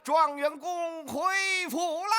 状元公回府啦！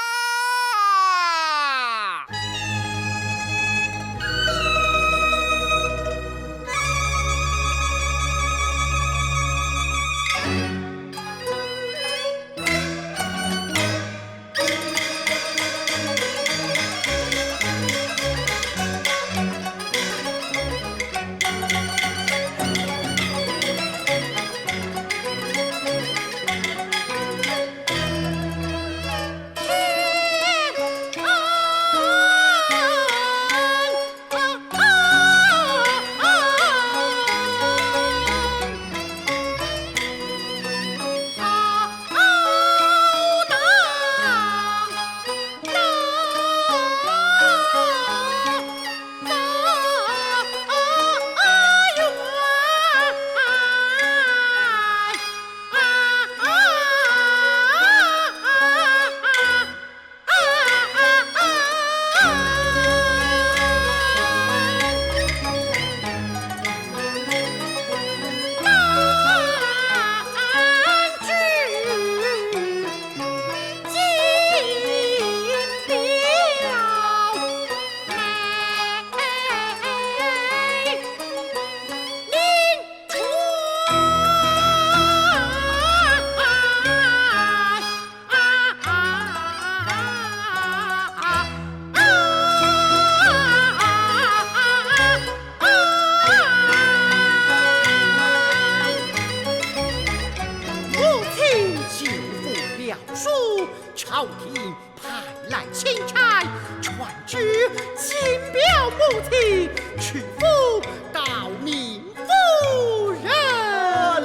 朝廷派来钦差，传旨请表母亲去府告明夫人。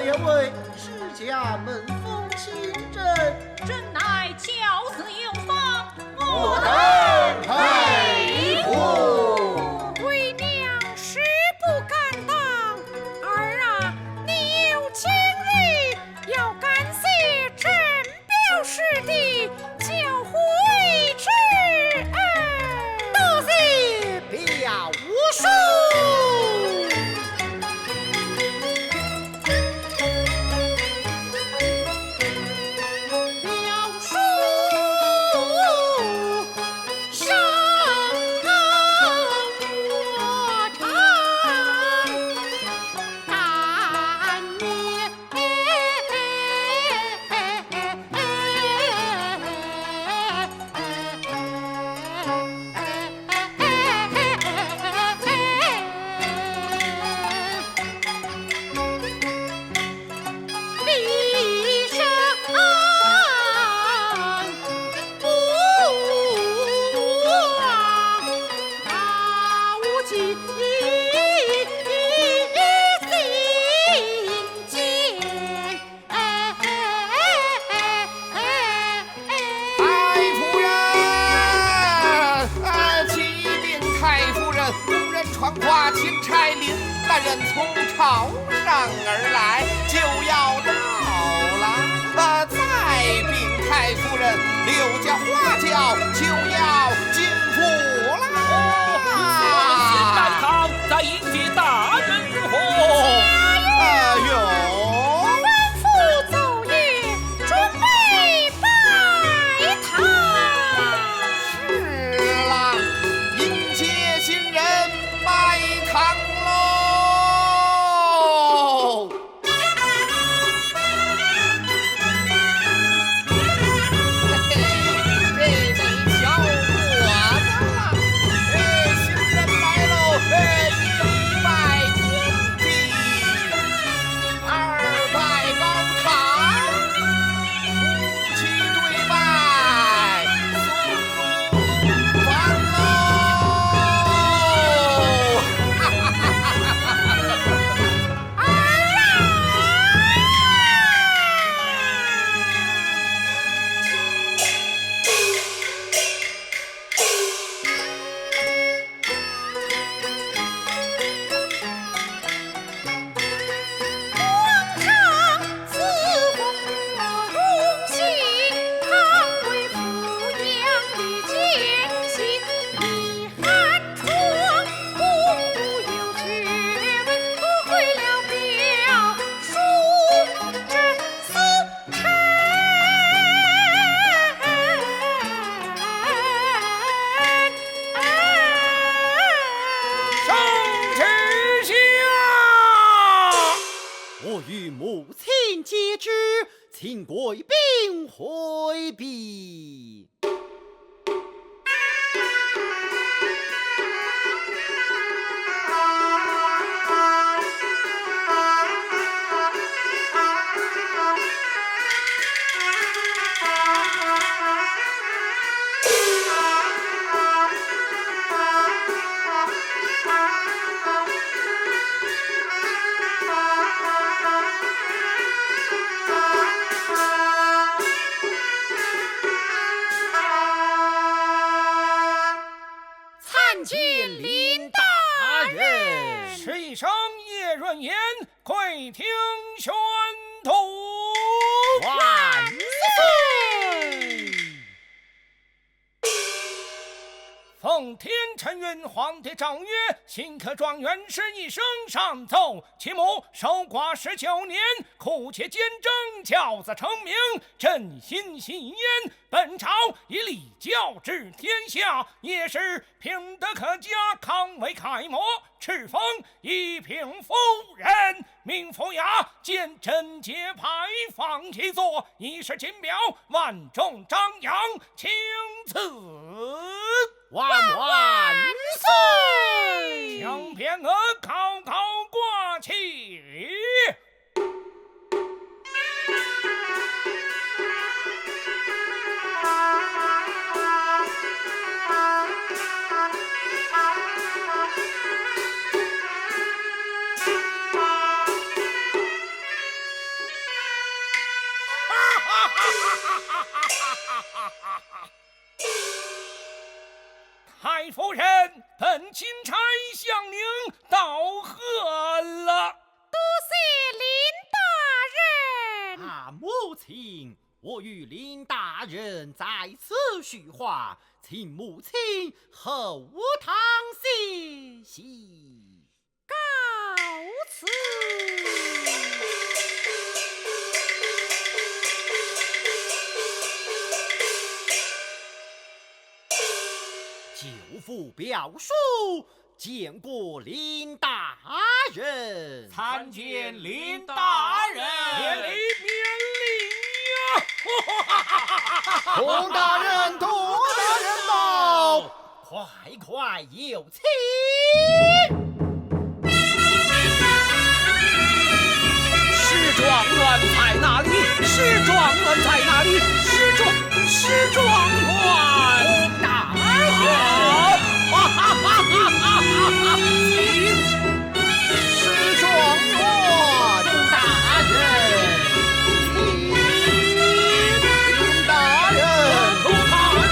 两位是家门风亲朕，朕乃教子有方，我等佩服。为娘实不敢当，儿啊，你有今日，要感谢朕表示的教诲之恩。多谢表叔。传话钦差令大人从朝上而来，就要到了。再禀太夫人，刘家花轿就要进府啦。先拜堂，再迎接大人如何？吩咐奏乐，准备拜堂。是啦，迎接新人拜堂喽！嘿嘿，这见林大人。是一声叶润言，跪听宣读。万岁！奉天承运，皇帝诏曰：新科状元是一生上奏，其母守寡19年，苦切坚贞，教子成名，振兴信焉。本朝以礼教治天下，也是平德可嘉，康为楷模。敕封一品夫人，命府衙见贞节牌坊一座，以示金表，万众张扬，钦此。万岁！将匾额高高挂起。太夫人，本钦差向您道贺了。多谢林大人。啊，母亲，我与林大人在此叙话，请母亲后堂歇息。告辞。舅父表叔见过林大人，参见林大人，免礼呀！童大人，童大人到，快有请。史状元在哪里？史状元在哪里？史状元。大史状元大人，林大人，童大人，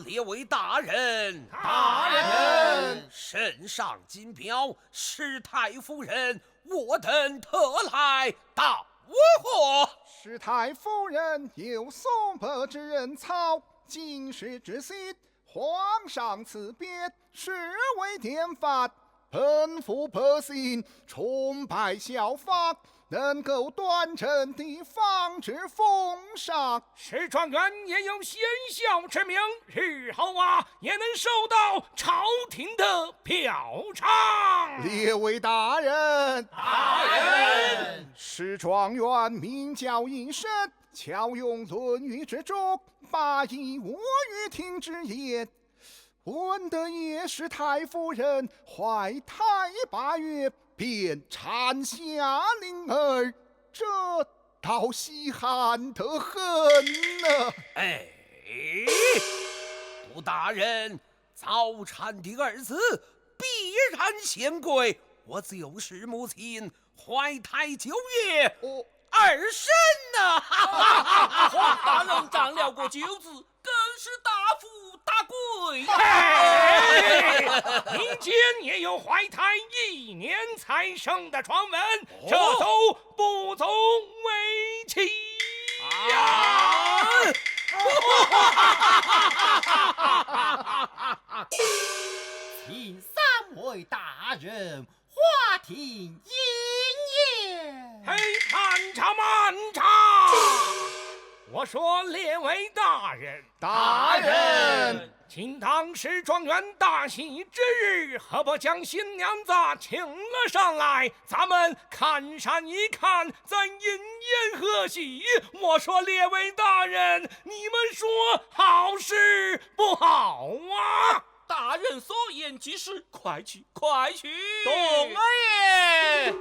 列位大人，大人，圣上金表，史太夫人，我等特来道贺。史太夫人有送帛之人草，今世之喜，皇上赐别，是为典范。本府百姓崇拜效法，能够端正地方之风尚。史状元也有贤孝之名，日后也能受到朝廷的表彰。列位大人，大人，史状元名教一身，巧用《论语》之中，把以我与听之言。闻得也是太夫人怀胎8月，便产下灵儿，这倒稀罕得很呢。杜大人，早产的儿子必然显贵，我就是母亲怀胎9月，儿身呐！黄大人长了过9子，更是大富大贵。民间也有怀胎1年才生的传闻，这都不足为奇呀！请3位大人花庭饮宴。慢茶！我说列位大人，大人，今当时状元大喜之日，何不将新娘子请了上来，咱们看山一看，再饮宴贺喜。我说列位大人，你们说好是不好啊？大人所言极是，快去！懂了耶！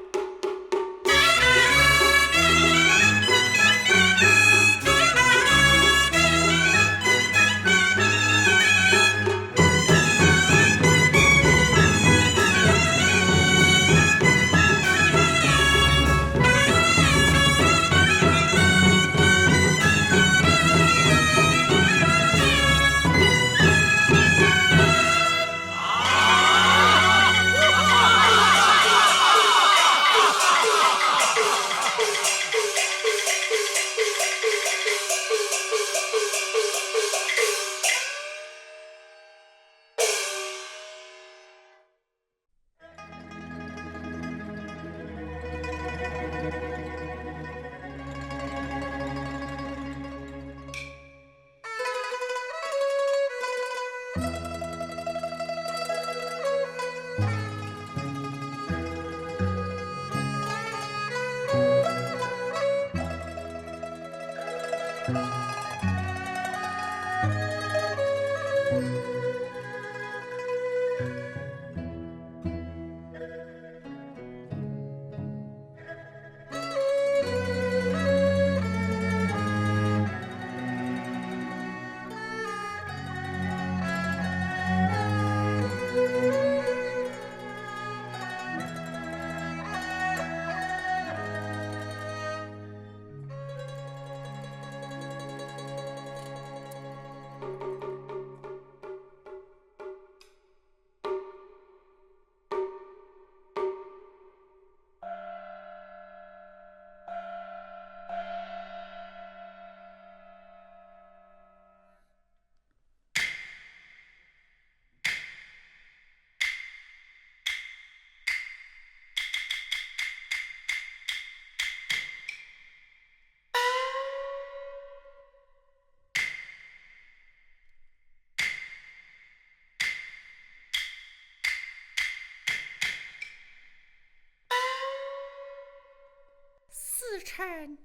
子臣，你日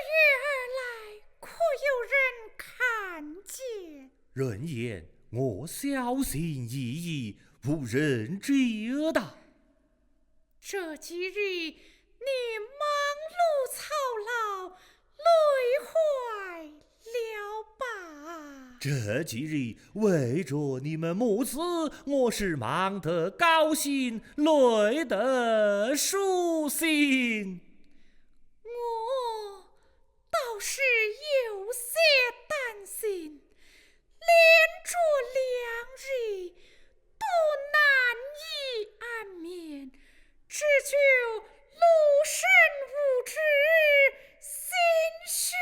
月而来，可有人看见？人言我小心翼翼，无人接待。这几日你忙碌操劳，累坏了吧？这几日为着你们母子，我是忙得高兴，累得舒心。我倒是有些担心，连着2日都难以安眠，只求陆神无知，心绪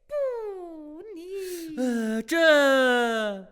不宁。朕郎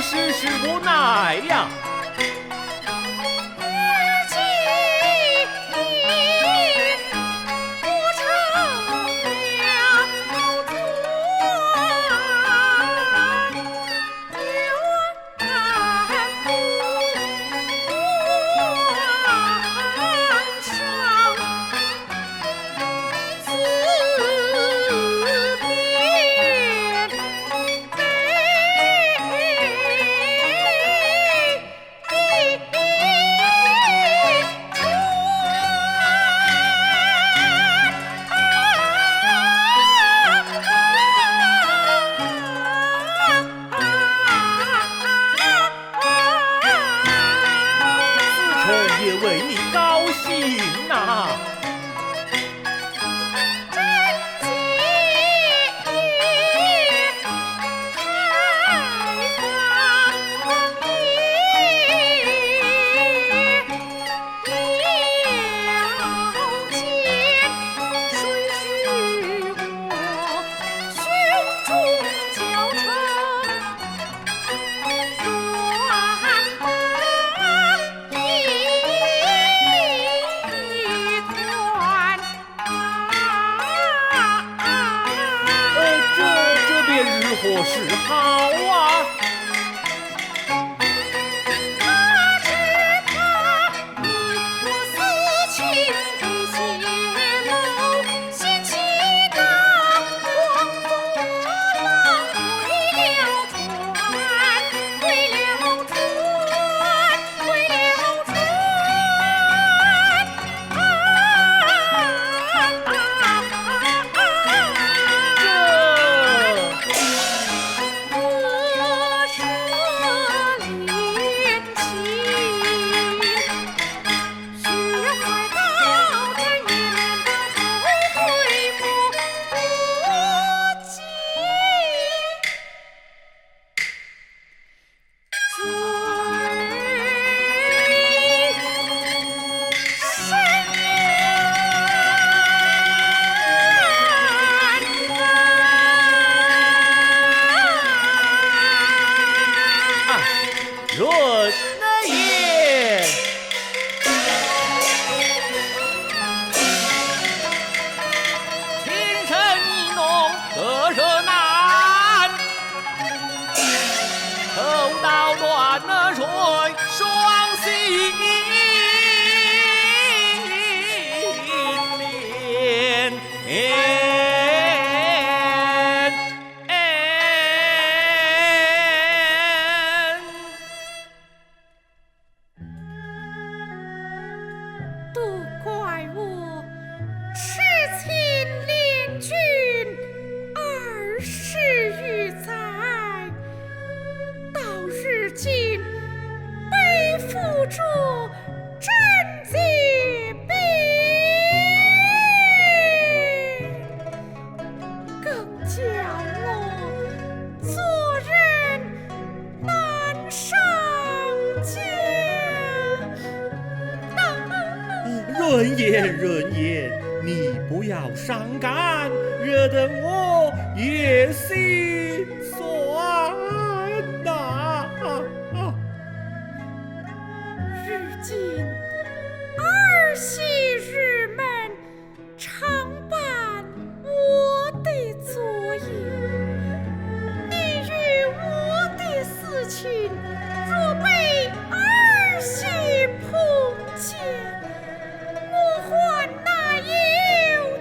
世事无奈呀。也为你高兴呐、润言润言，你不要伤感，惹得我也心酸呐。如今儿媳日们常伴我的左右，你与我的私情若被儿媳碰见，我还哪有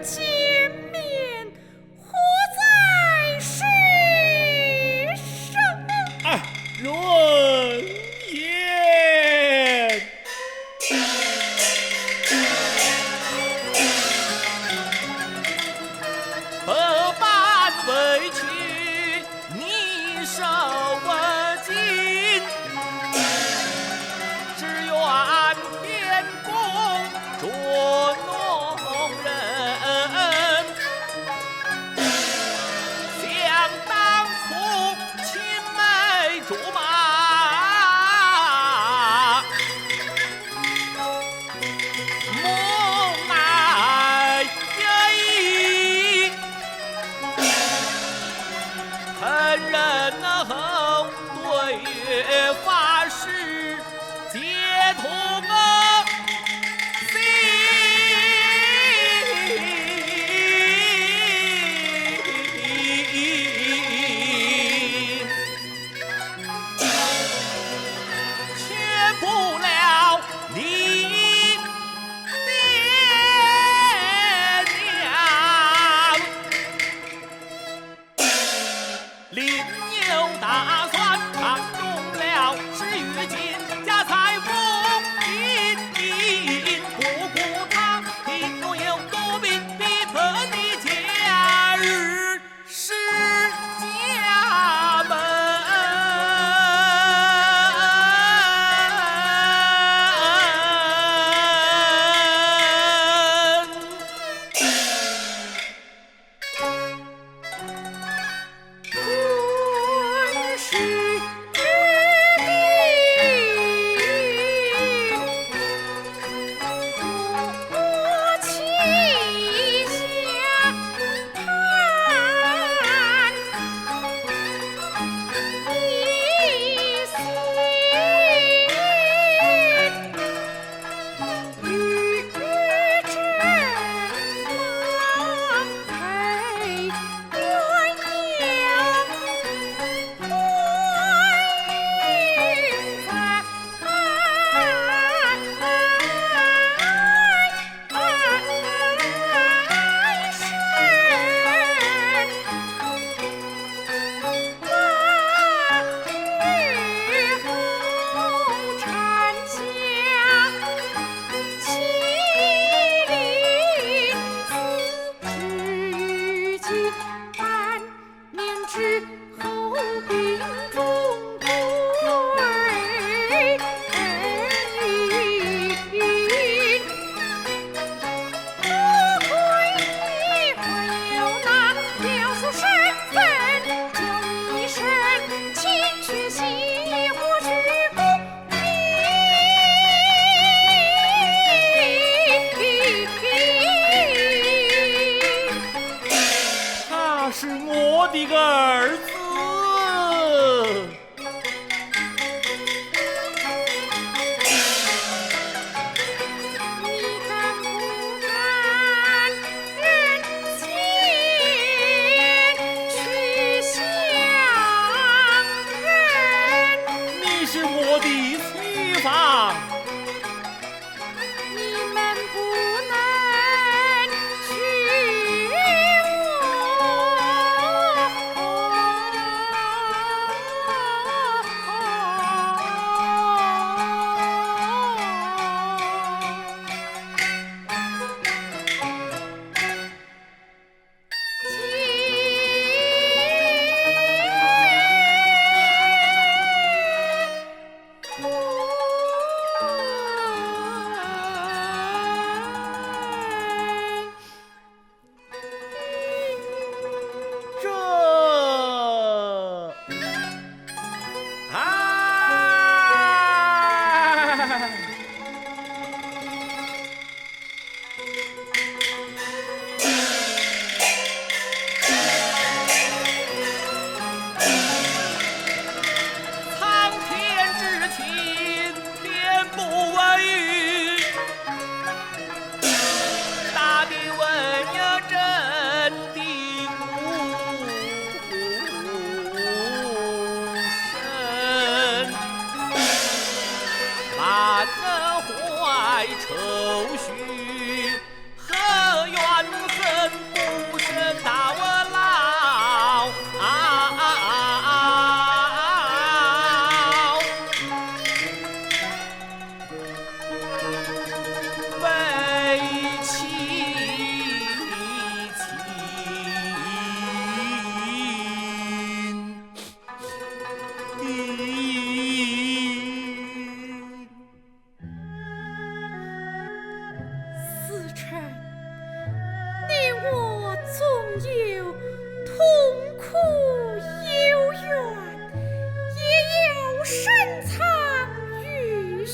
见面活在世上？润言。怀愁绪，何怨恨不生到老为妻思辰，你我总有痛苦幽怨，也有深藏于胸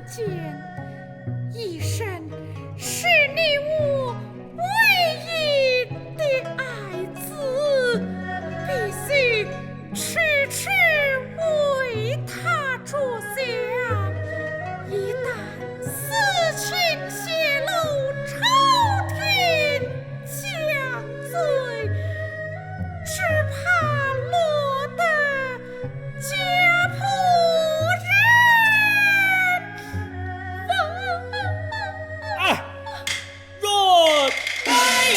间。一生是你我唯一的爱子，必须痴痴为他着想。一旦私情泄露，朝廷降罪，只怕落得家破人亡。哎，若白言。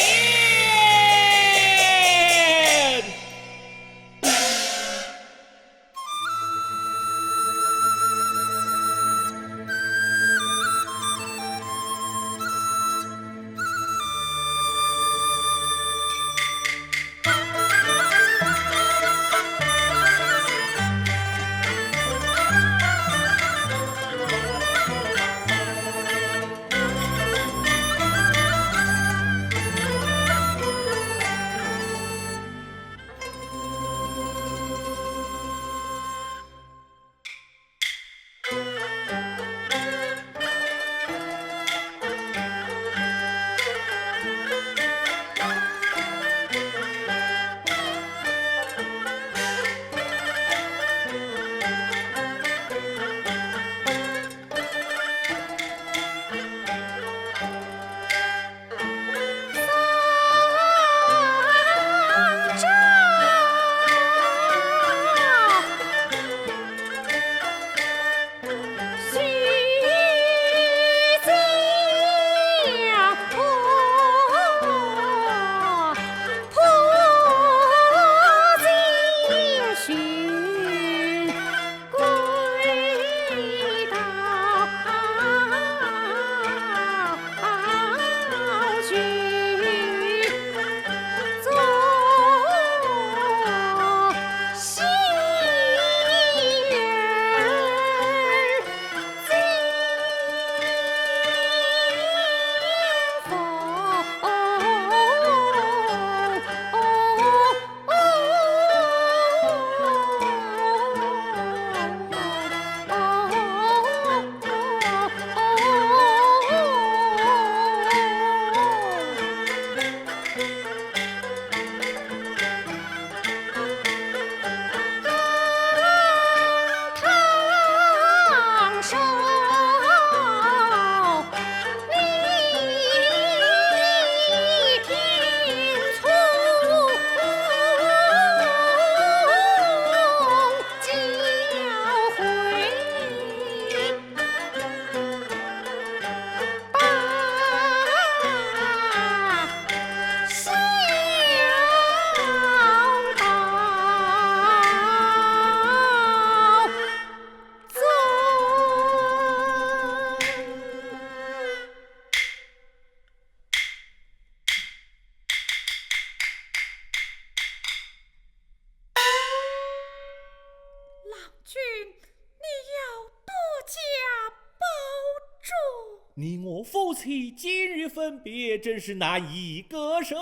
你我夫妻今日分别，真是难以割舍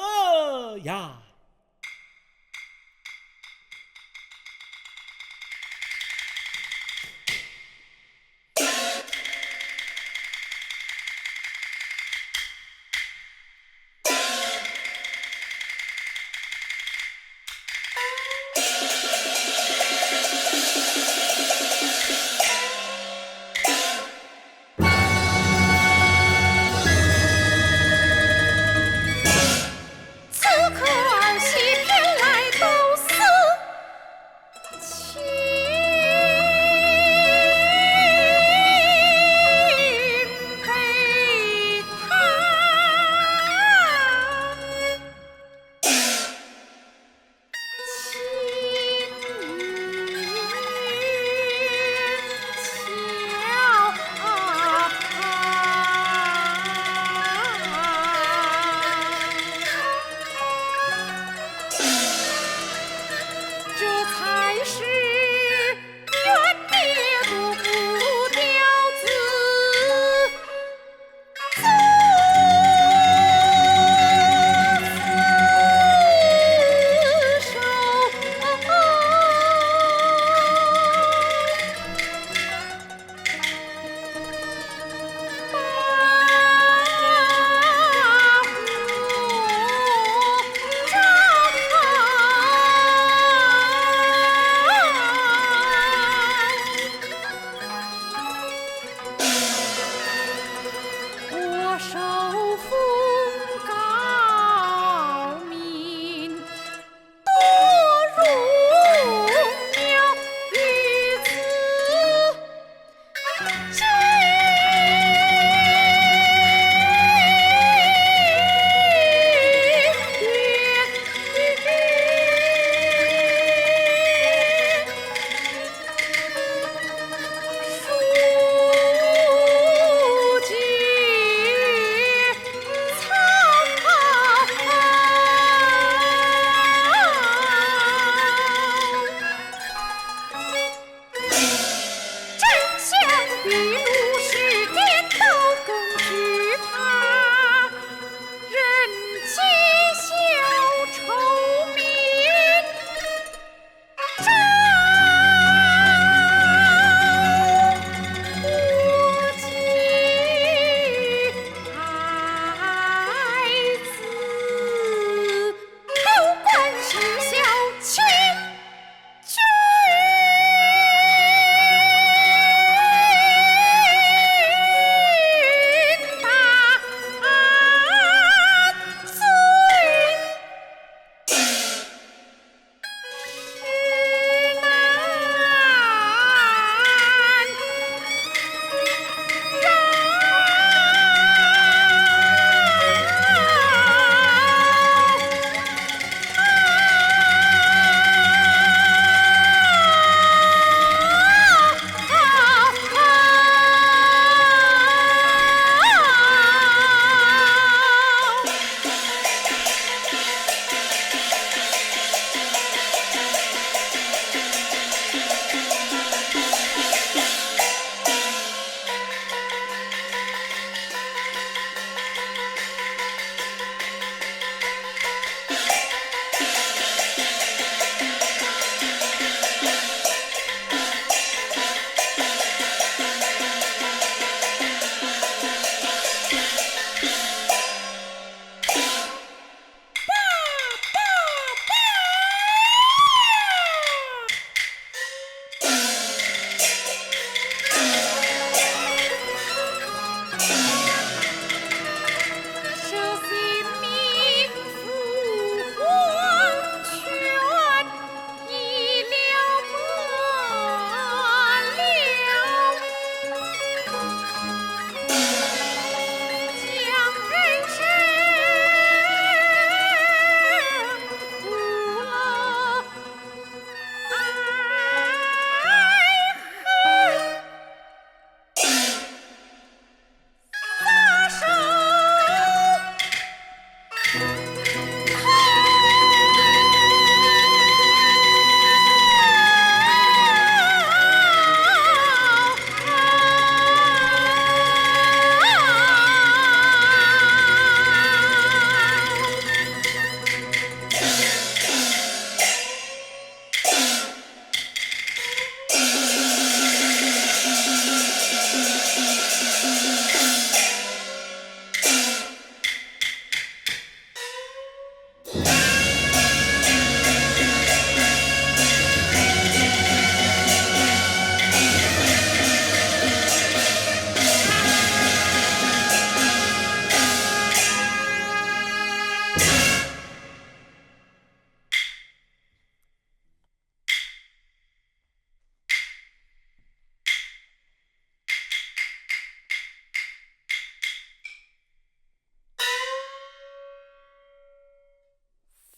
呀！此刻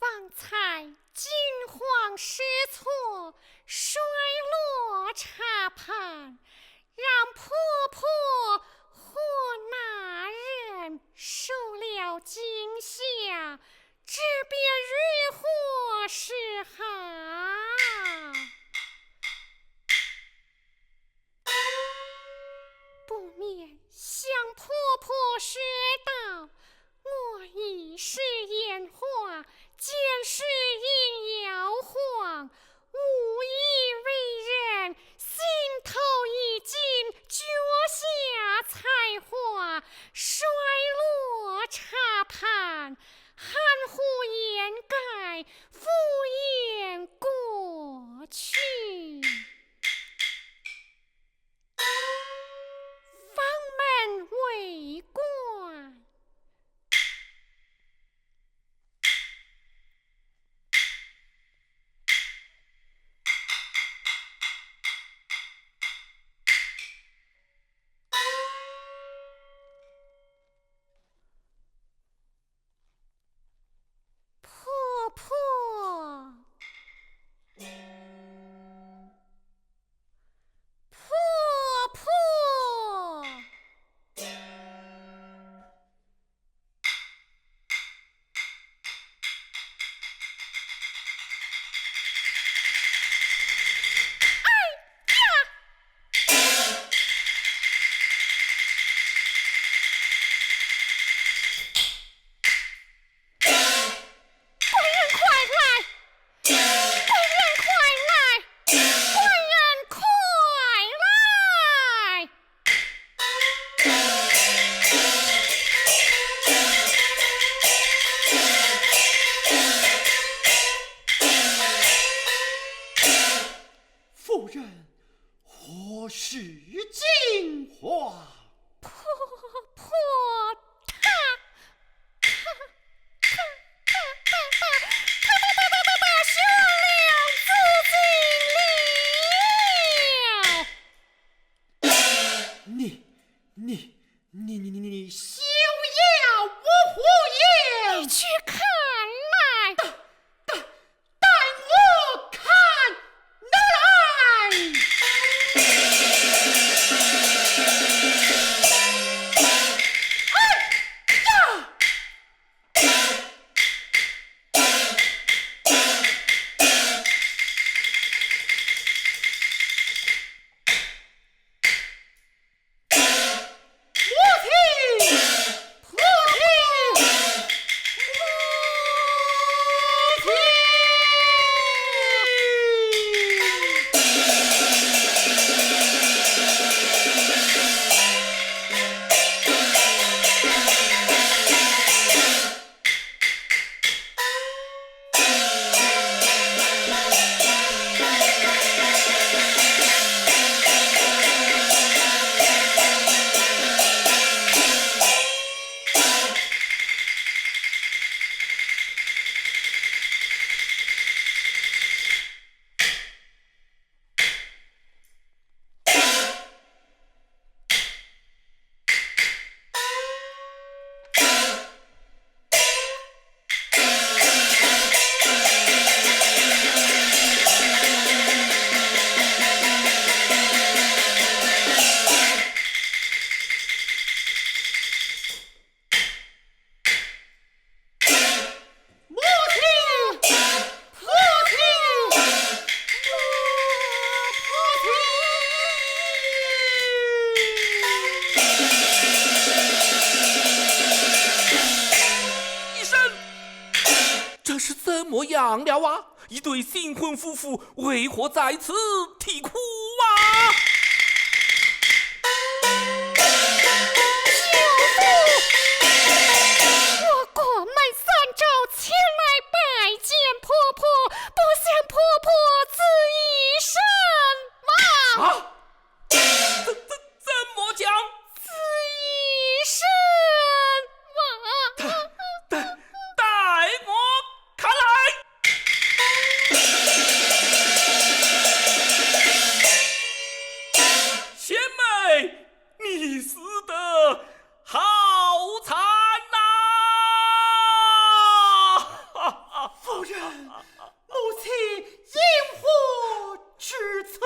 方才惊慌失措，摔落茶盘，让婆婆和那人受了惊吓，这便如何是好？不免向婆婆说道：“我已是眼花，见事应摇晃，无意为人，心头已经脚下菜花，摔落茶盘，含糊掩盖，敷衍过去。”房门未关，婆婆，婆婆。夫人，何事惊慌？婆婆，她说了自己了。你休要我胡言！你去看来。带我看来。母亲，么样了啊？一对新婚夫妇为何在此啼哭啊？我过门3周前来拜见婆婆，不想婆婆自缢身亡。啊？怎么讲？自缢身亡。带我看来。贤妹，你死得好惨呐！夫人，母亲因何至此？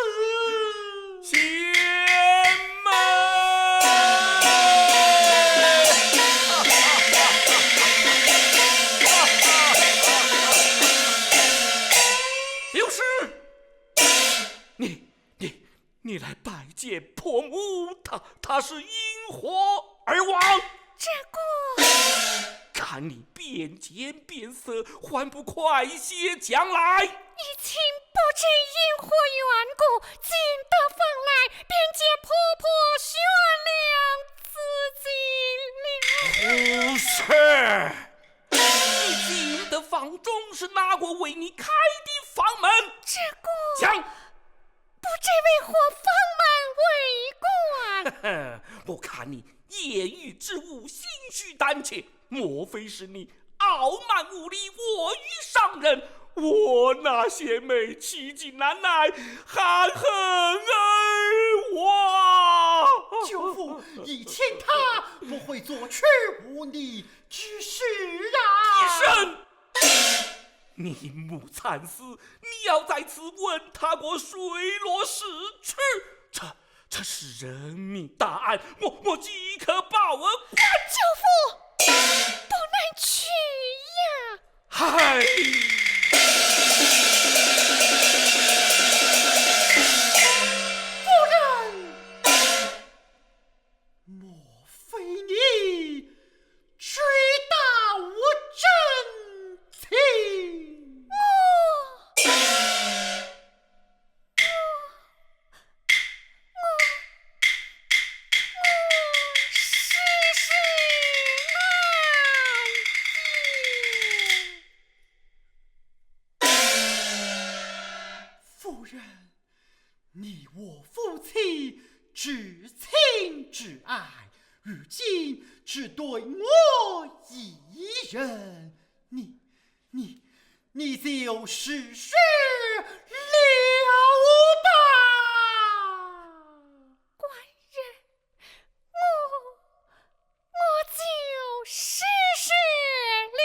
贤妹，刘氏，你来拜见婆母，她是因何而亡？这个看你变奸变色，还不快些讲来？疫情不知因何缘故，进得房来，便见婆婆悬梁自尽了。不是，你进的房中是哪个为你开的房门？这个讲。不知为何房门为官？我看你业余之物，心虚胆怯，莫非是你傲慢无礼，卧于上人？我那贤妹奇迹难耐，含恨而亡。舅父，以前他不会做出无礼之事啊！医生，你母惨死，你要在此问他过水落石出，这是人命大案，我即刻报恩。舅父，不能去呀！嗨！夫人，莫非你追悼我真情？夫人，你我夫妻至亲至爱，如今只对我一人，你就试试了吧。官人，我就试试了。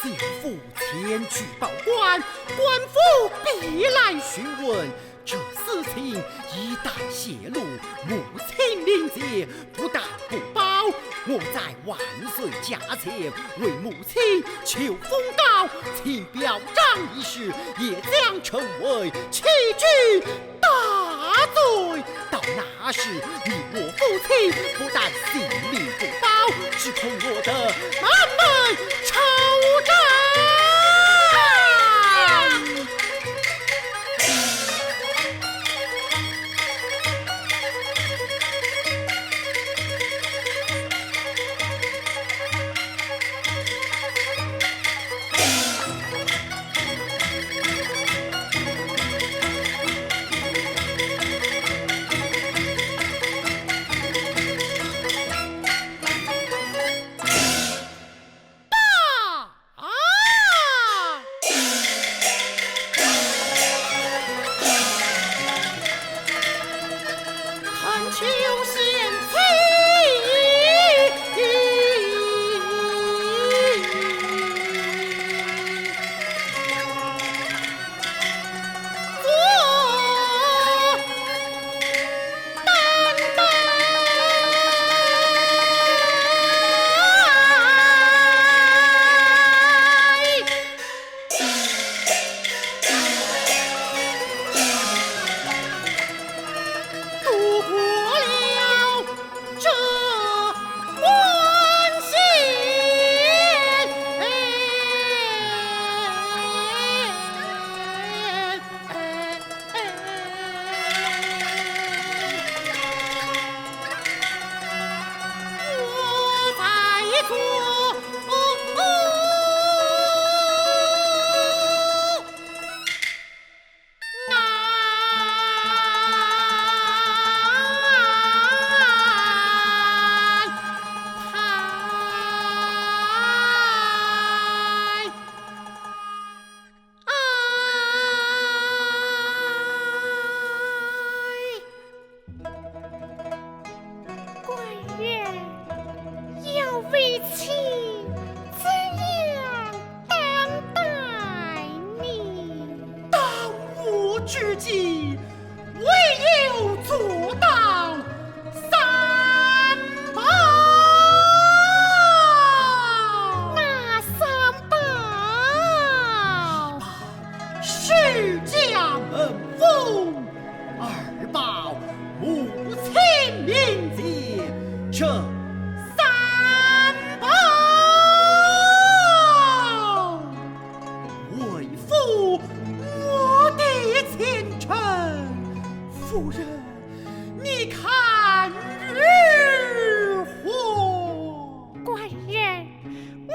舅父前去报官，官府必来询问。这事情一旦泄露，母亲名节不但不保，我在万岁驾前为母亲求封告，请表彰一事，也将成为欺君大罪。到那时，你我夫妻不但性命不保，只恐我的满门仇斩。至今唯有做到三宝。那三宝是将门风，二宝母亲名节，这三宝为父我的前程。夫人，你看如何？官人，我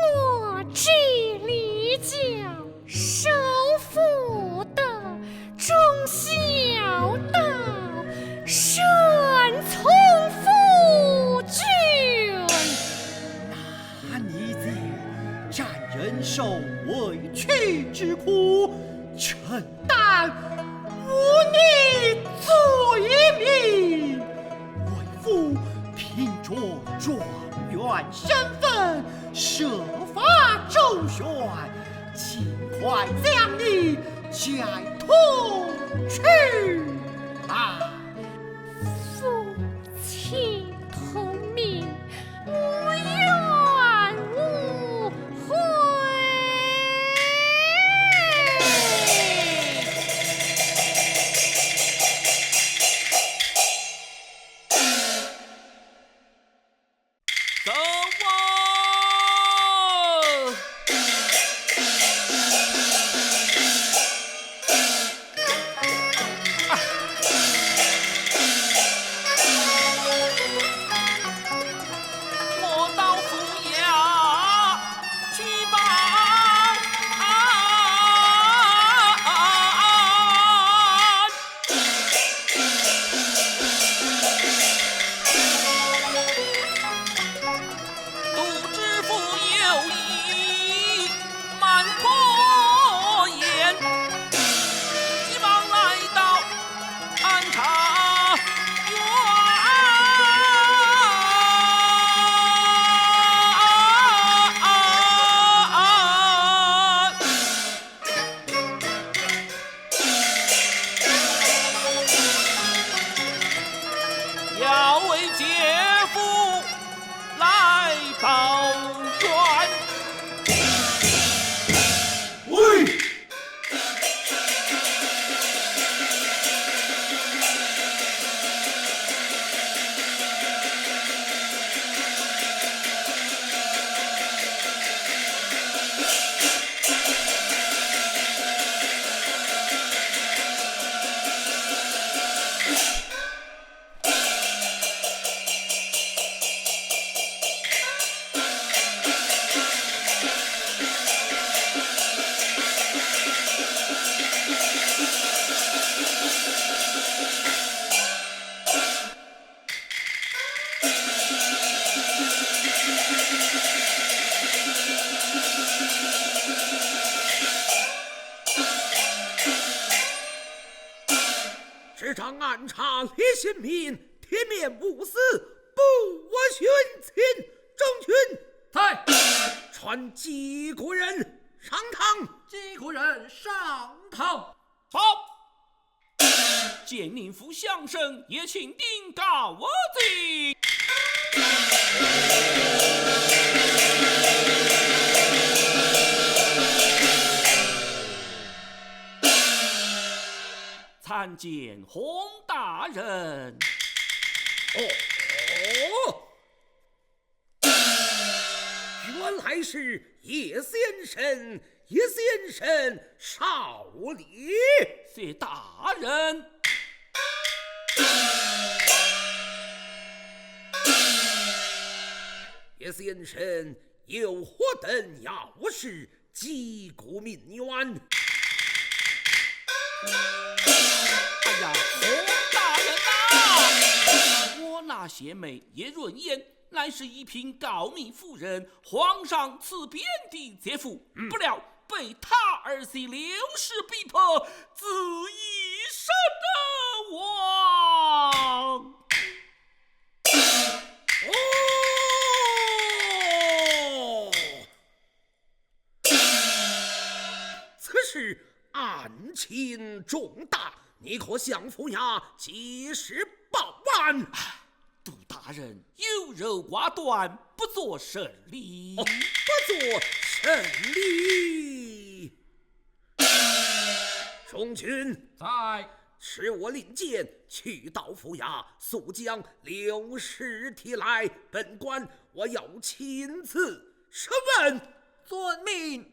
知礼教，守妇德，忠孝道，顺从夫君。那你这占人受委屈之苦，承担无你罪名，为父凭着状元身份，设法周旋，尽快将你解脱去来。夫妻同命，无怨无悔。走啊！李新民铁面无私，不我殉秦。众军在，传击国人上堂。击国人上堂。好。见宁府相声，也请定告我罪。参见洪大人。原来是叶先生，叶先生少礼。谢大人。叶先生有何等要事，击鼓鸣冤？哎呀，洪大人呐！我那邪妹叶润烟，乃是一品高明妇人，皇上赐贬的姐夫，不料被他儿媳刘氏逼迫，自缢身亡。此事案情重大，你可向府衙及时报案。杜大人优柔寡断，不做审理。不做审理。众军在，使我令箭去到府衙，速将刘氏提来，本官我要亲自审问。遵命。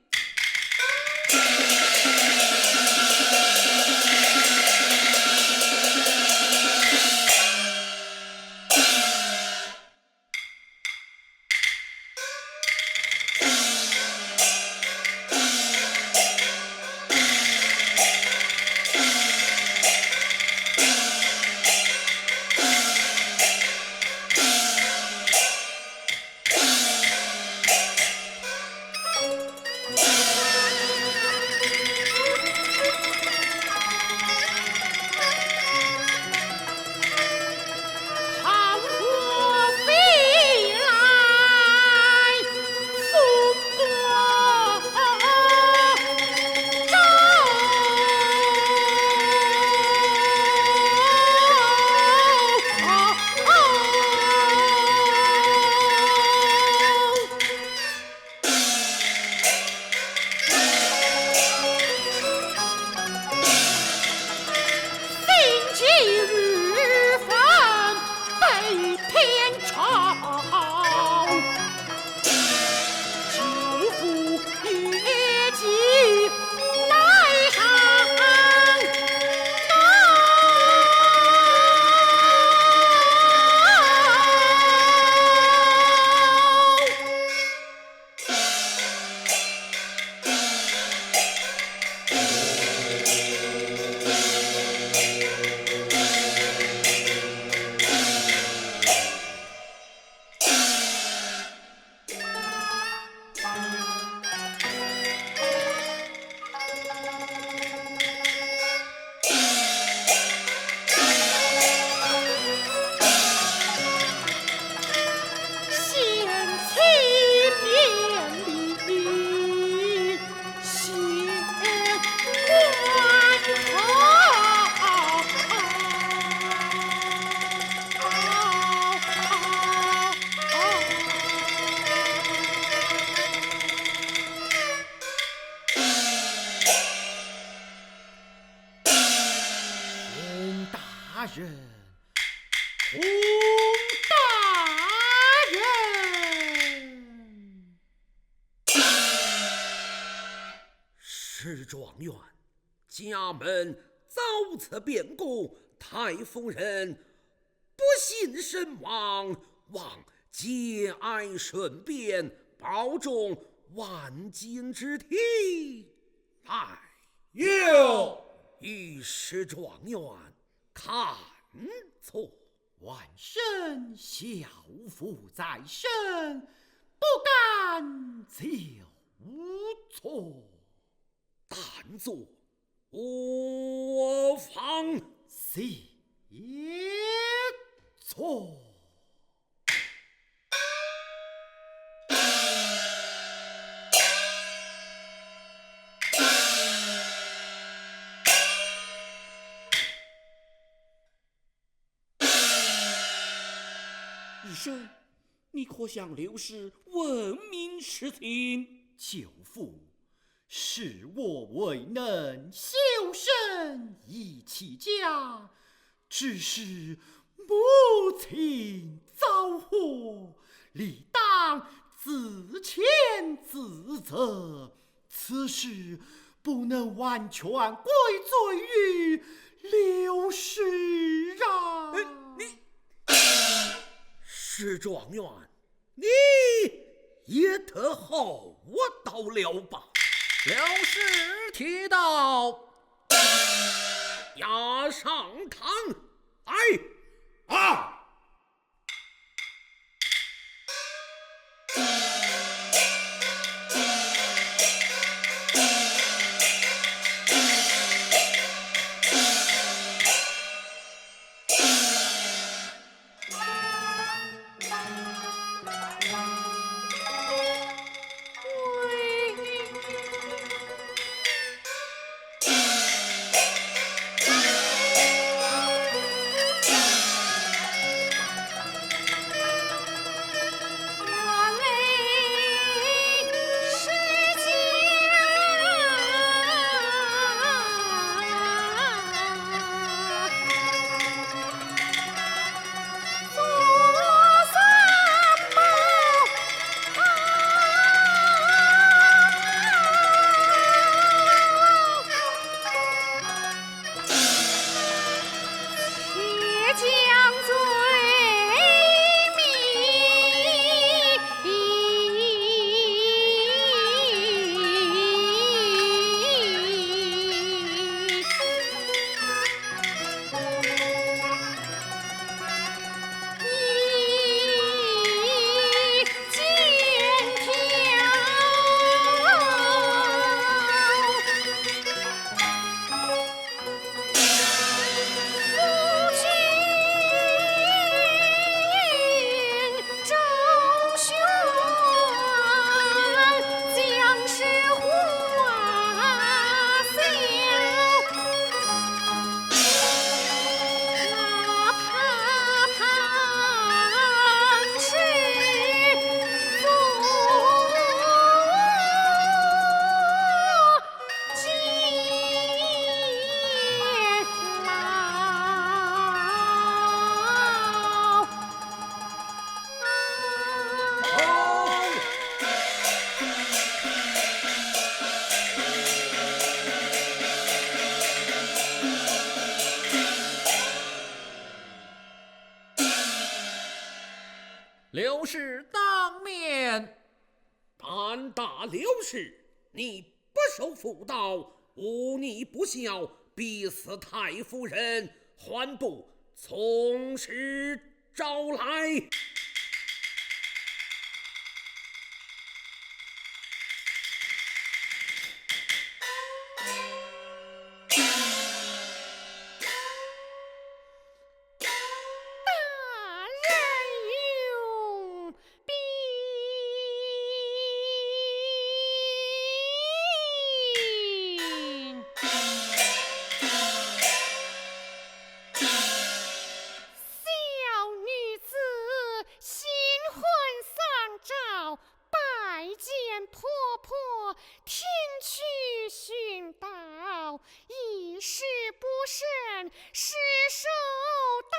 史状元，家门遭此变故，太夫人不幸身亡，望节哀顺变，保重万金之体。来，有御史状元看错。万圣小妇在身，不敢就错。但坐我方。谢也错。医生，你可向刘氏问明实情？舅父，是我未能修身以齐家，只是母亲早祸，理当自谴自责。此事不能完全归罪于刘氏啊！史状元，你也特厚我到了吧？刘氏提到，押上堂。哎，啊！刘氏当面胆大刘氏，你不守妇道，忤逆不孝，逼死太夫人，还不从实招来？失手打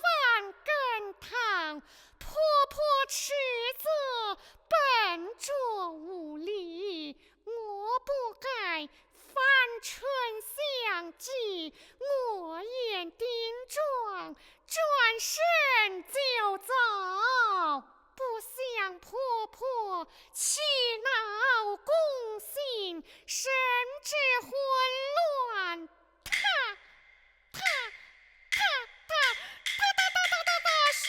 翻羹汤，婆婆斥责笨拙无礼，我不该反唇相讥，我言顶撞，转身就走，不想婆婆气恼攻心，甚至混乱。悬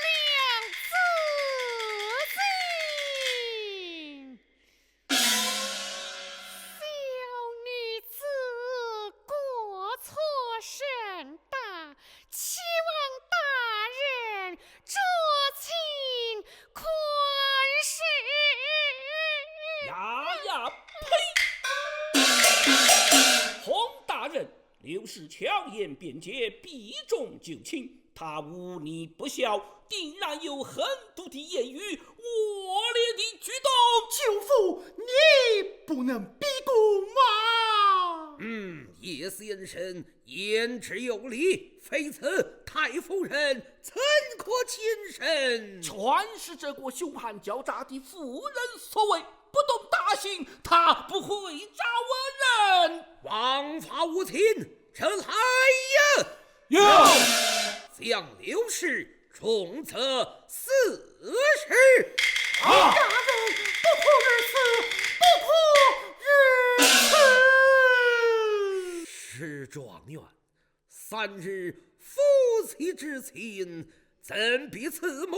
梁自尽。小女子过错甚大，岂呀！呸！洪大人，刘氏强言辩解，避重就轻。他无逆不孝，定然有狠毒的言语，恶劣的举动。舅父，你不能逼宫啊！叶先生言之有理，非此太夫人怎可轻慎？全是这个凶悍狡诈的妇人所为，不懂大刑，他不会招人。王法无情，这来呀！有将刘氏重责4时。大人不可如此，不可如此！是状元，3日夫妻之情，怎比慈母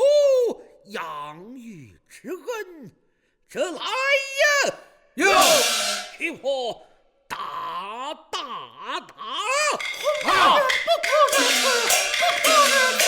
养育之恩？这来呀！有给我打！大人不可如此，不可如此！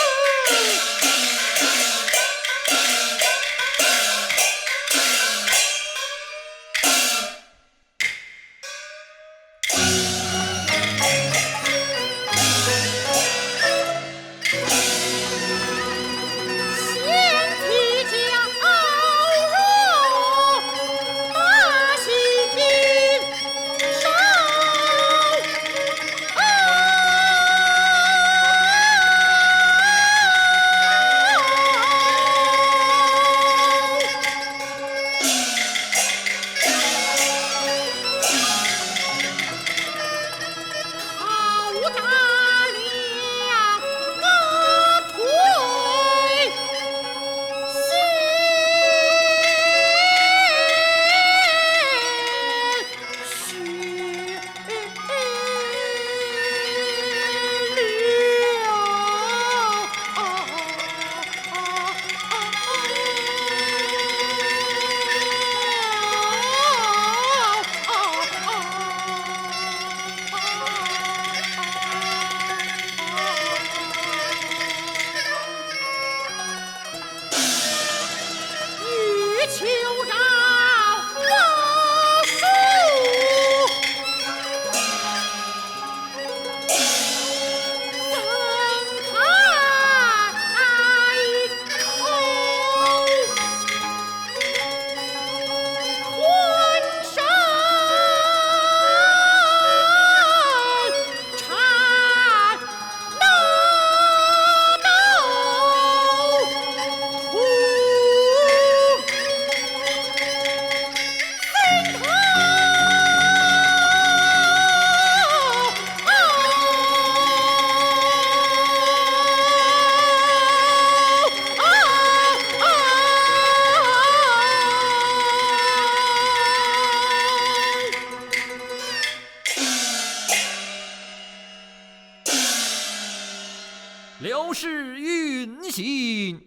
刘氏运行，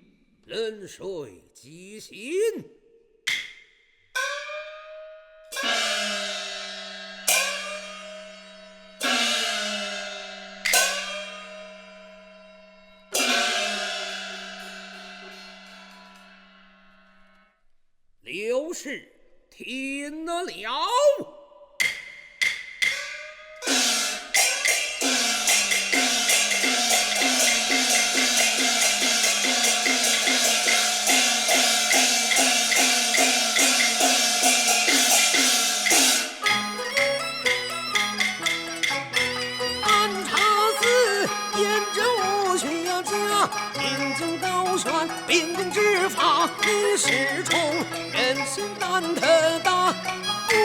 冷水即行。刘氏听了。秉公执法，你是冲人心难得大，无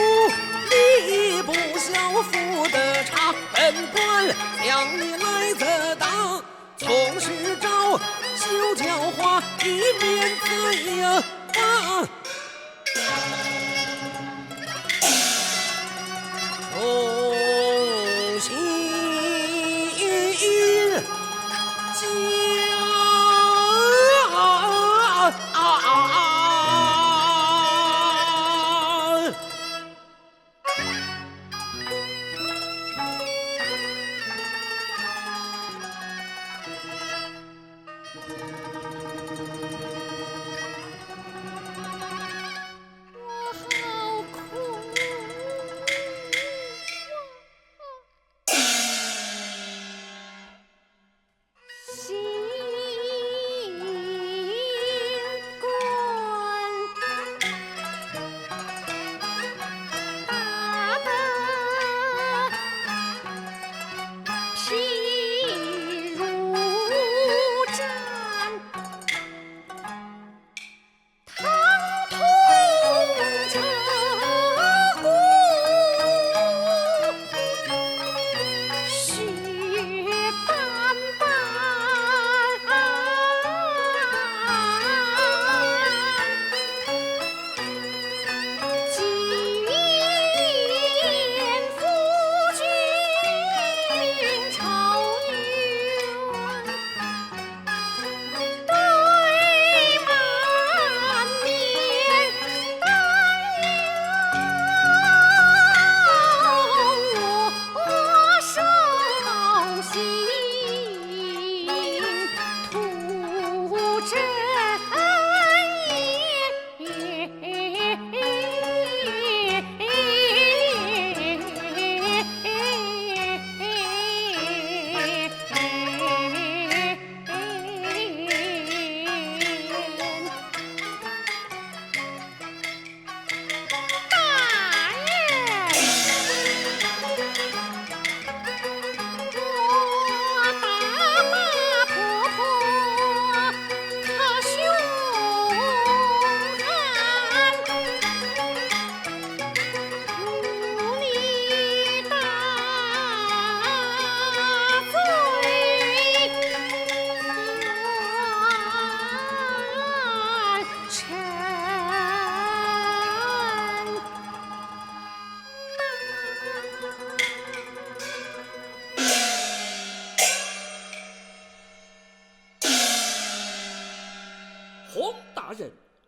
理不孝负得差，本官将你来责打，从实招修教化，以免罪呀！重新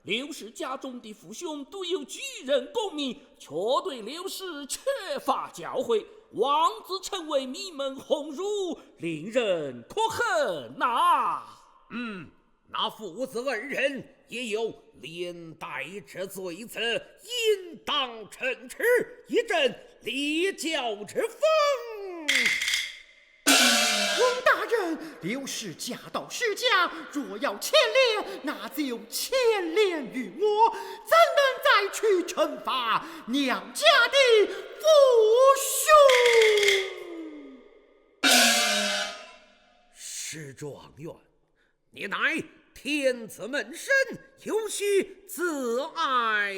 刘氏家中的父兄独有举人功名，却对刘氏缺乏教诲，妄自成为名门鸿儒，令人可恨呐！那父子二人也有连带之罪，此应当惩治，一阵立教之风。翁大人，刘氏家道世家，若要牵连，那就牵连于我，怎能再去惩罚娘家的父兄？史状元，你乃天子门生，有须自爱。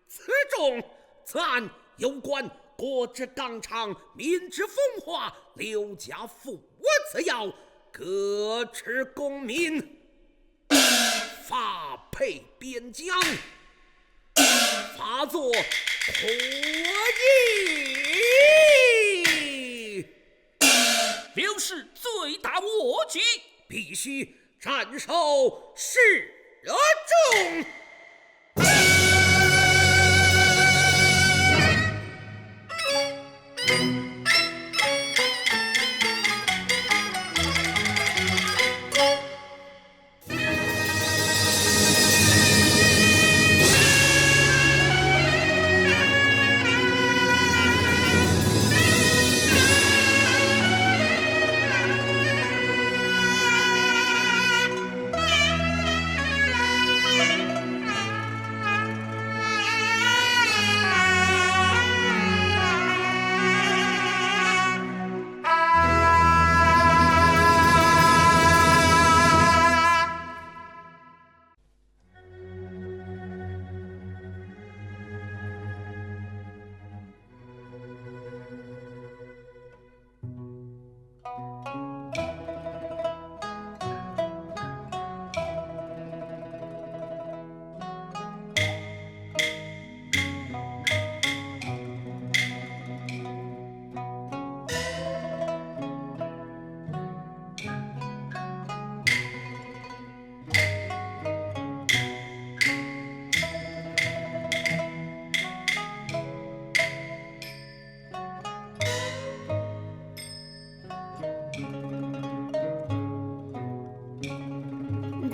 此中此案有关国之纲常，民之风化，刘家父我此要各持公民，发配边疆，发作可议。刘氏罪大恶极，必须斩首示众。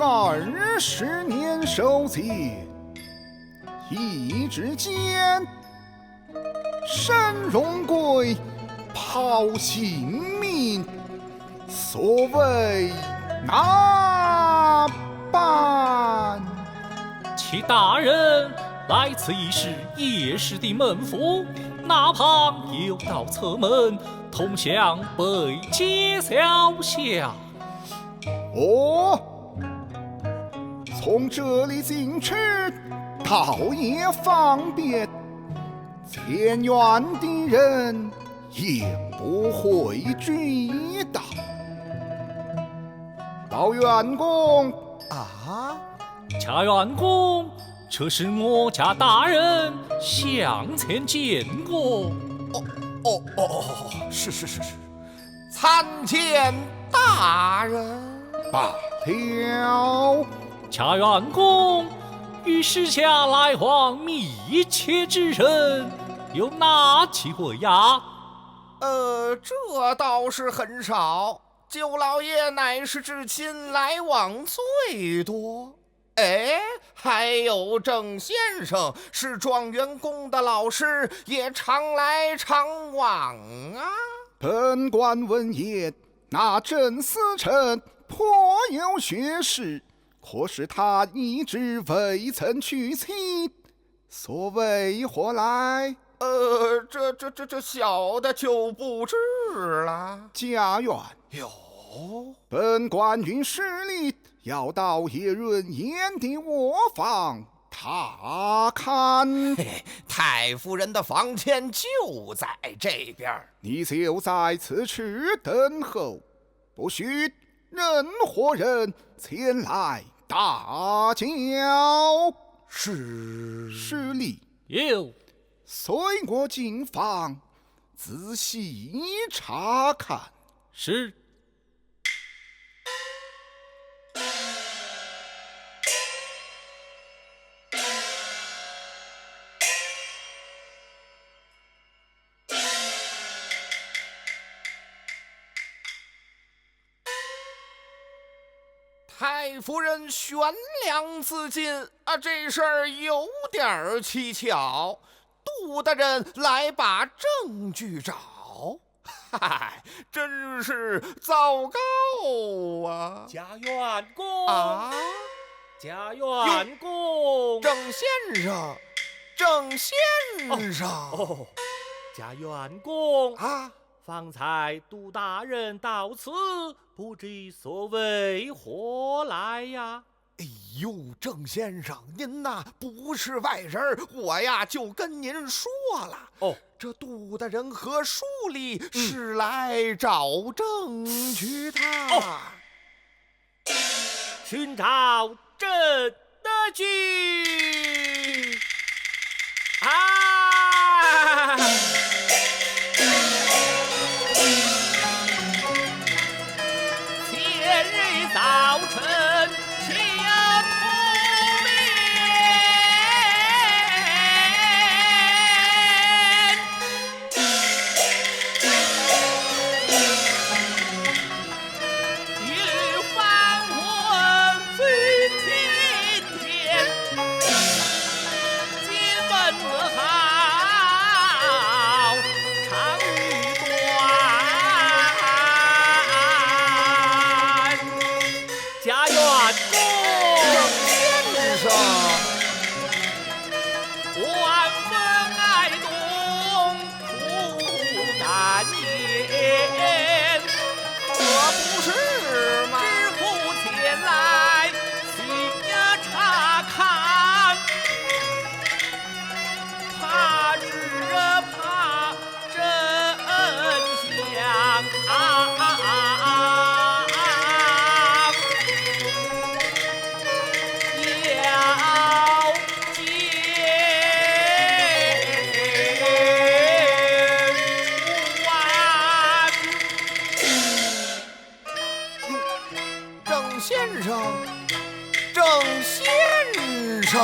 20年守节，一之间，沈荣贵抛性命，所谓哪般？其大人来此一事，叶氏的门府，哪旁有道侧门，通向北街小巷。哦，从这里进去倒也方便，前院的人也不会知道。老员公啊，贾员公，这是我家大人向前见过。是，参见大人。罢了，贾员公，与时下来往密切之人有哪几位呀？这倒是很少。舅老爷乃是至亲来往最多。还有郑先生是状元宫的老师，也常来常往啊。本官闻言，那郑思成颇有学识，可是他一直未曾娶妻，所为何来？这小的就不知了。家园有，本官与使吏要到叶润言的卧房查看。太夫人的房间就在这边，你就在此处等候，不许任何人前来打搅。是。使吏有，随我进房仔细查看。是。太夫人悬梁自尽啊，这事儿有点儿蹊跷。杜大人来把证据找，嗨，真是糟糕啊！贾元公啊，贾元公，郑先生，郑先生，哦，贾元公啊，方才杜大人到此，不知所为何来呀？哎呦，郑先生，您呐不是外人，我呀就跟您说了。哦，这杜大人和书里是来找证据的。寻找证据啊！前日早晨，下土莲，一番魂醉天天，今问好，长与短。贾元公，先生，万分爱动，苦难言，可不是吗？知府前来，请呀查看，怕是怕真相要郑先生，郑先生，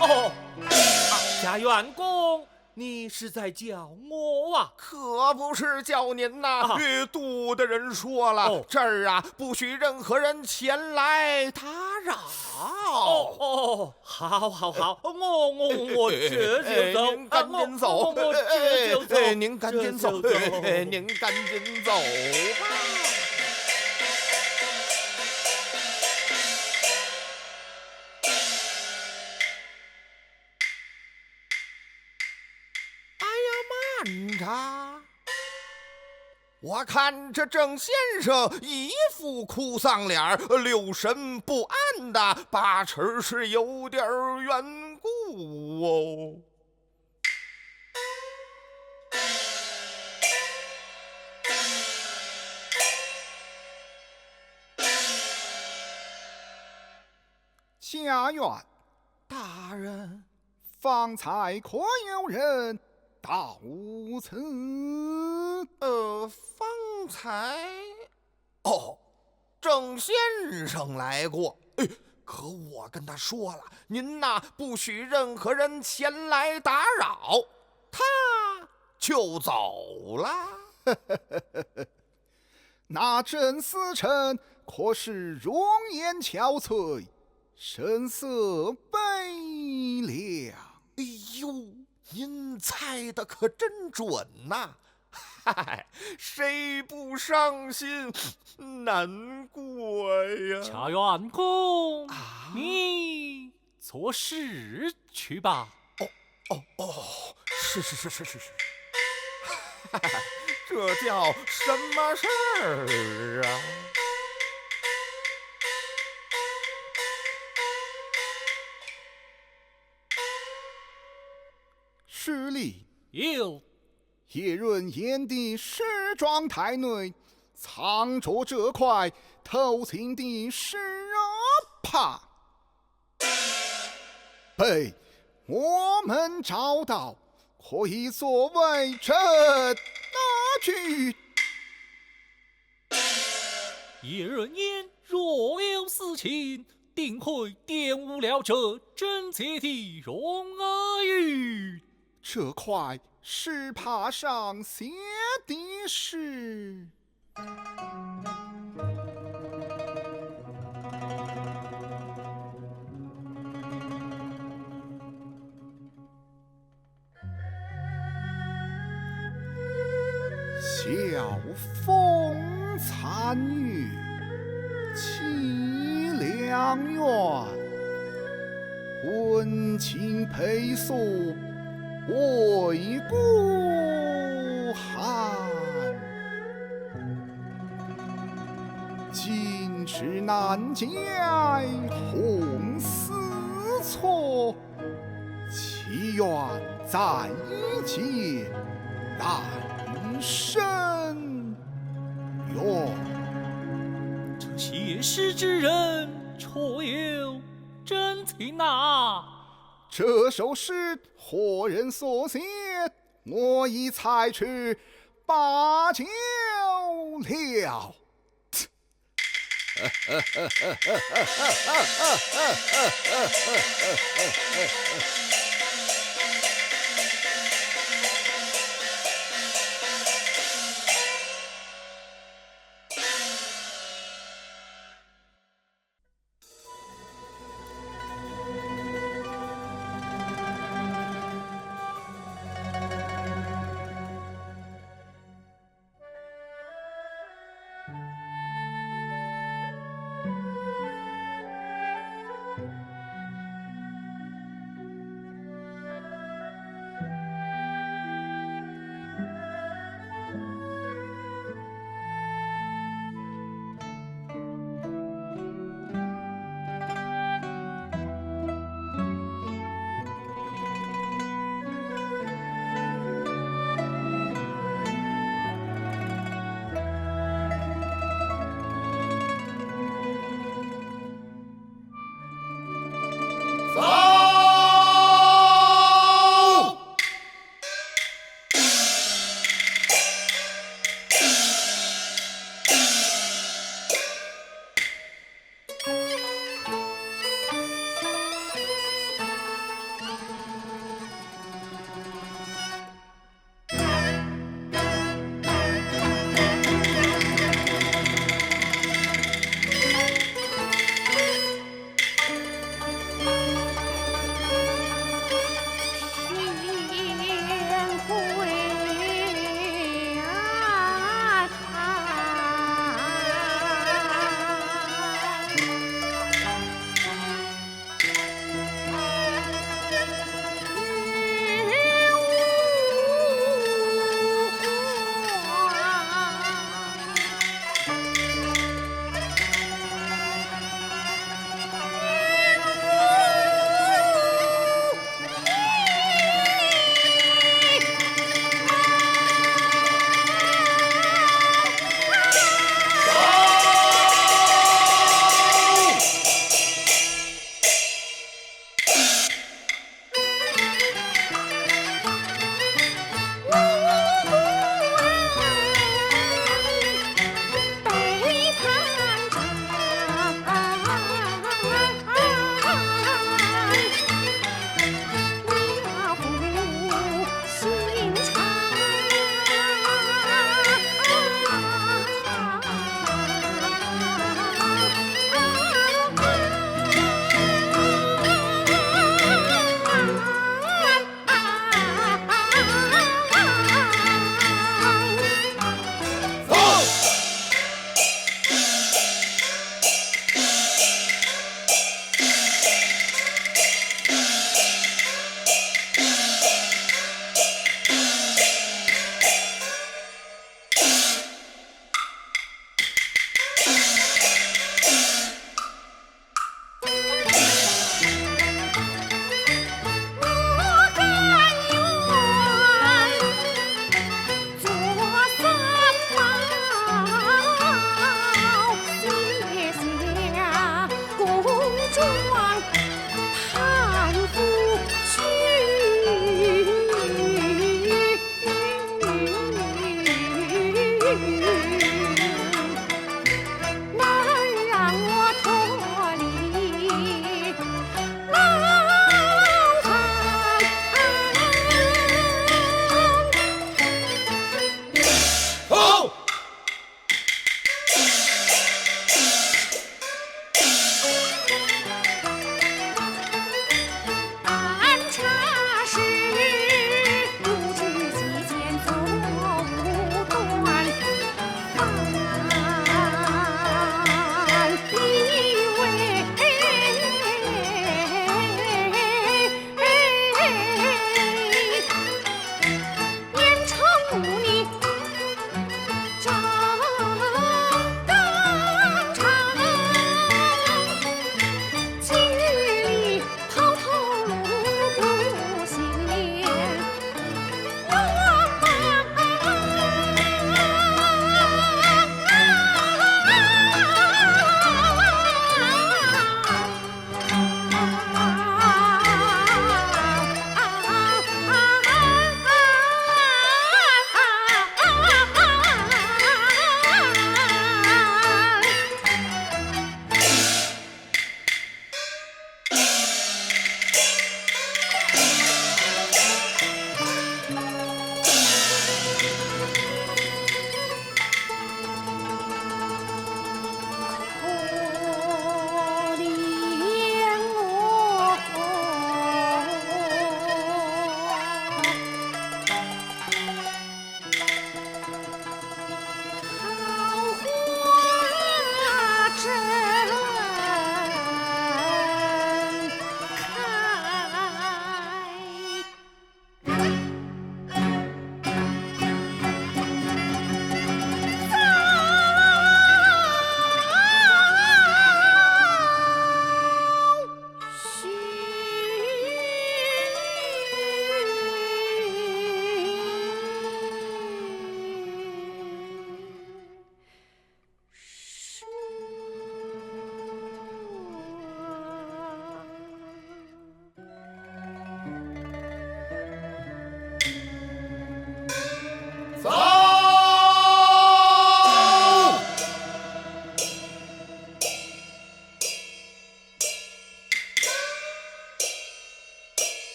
哦，贾元公，你是在叫我啊？可不是叫您呐。杜大人说了，这儿啊不许任何人前来打扰。哦，好，我这就走，您赶紧走，我这就走，您赶紧走，您赶紧走吧。慢着，我看这郑先生一副哭丧脸，留神不安的，八成是有点缘故哦。贾元大人，方才可有人到此？方才郑先生来过。可我跟他说了，您呐不许任何人前来打扰，他就走了。那郑司臣可是容颜憔悴，神色悲凉。哎呦，您猜的可真准呐！嗨，谁不伤心难过呀？贾元公，你做事去吧。是，这叫什么事儿啊？施礼。有。叶润眼的时装台内藏着这块偷情的石帕，被我们找到，可以作为证据。叶润言若有私情，定会玷污了这贞洁的荣誉。这块石帕上写的是：风残月，凄凉园，温情陪宿为孤寒。今时难解红丝错，祈愿再结难生缘。这写诗之人绰有真情呐！这首诗何人所写？我已裁去罢酒了。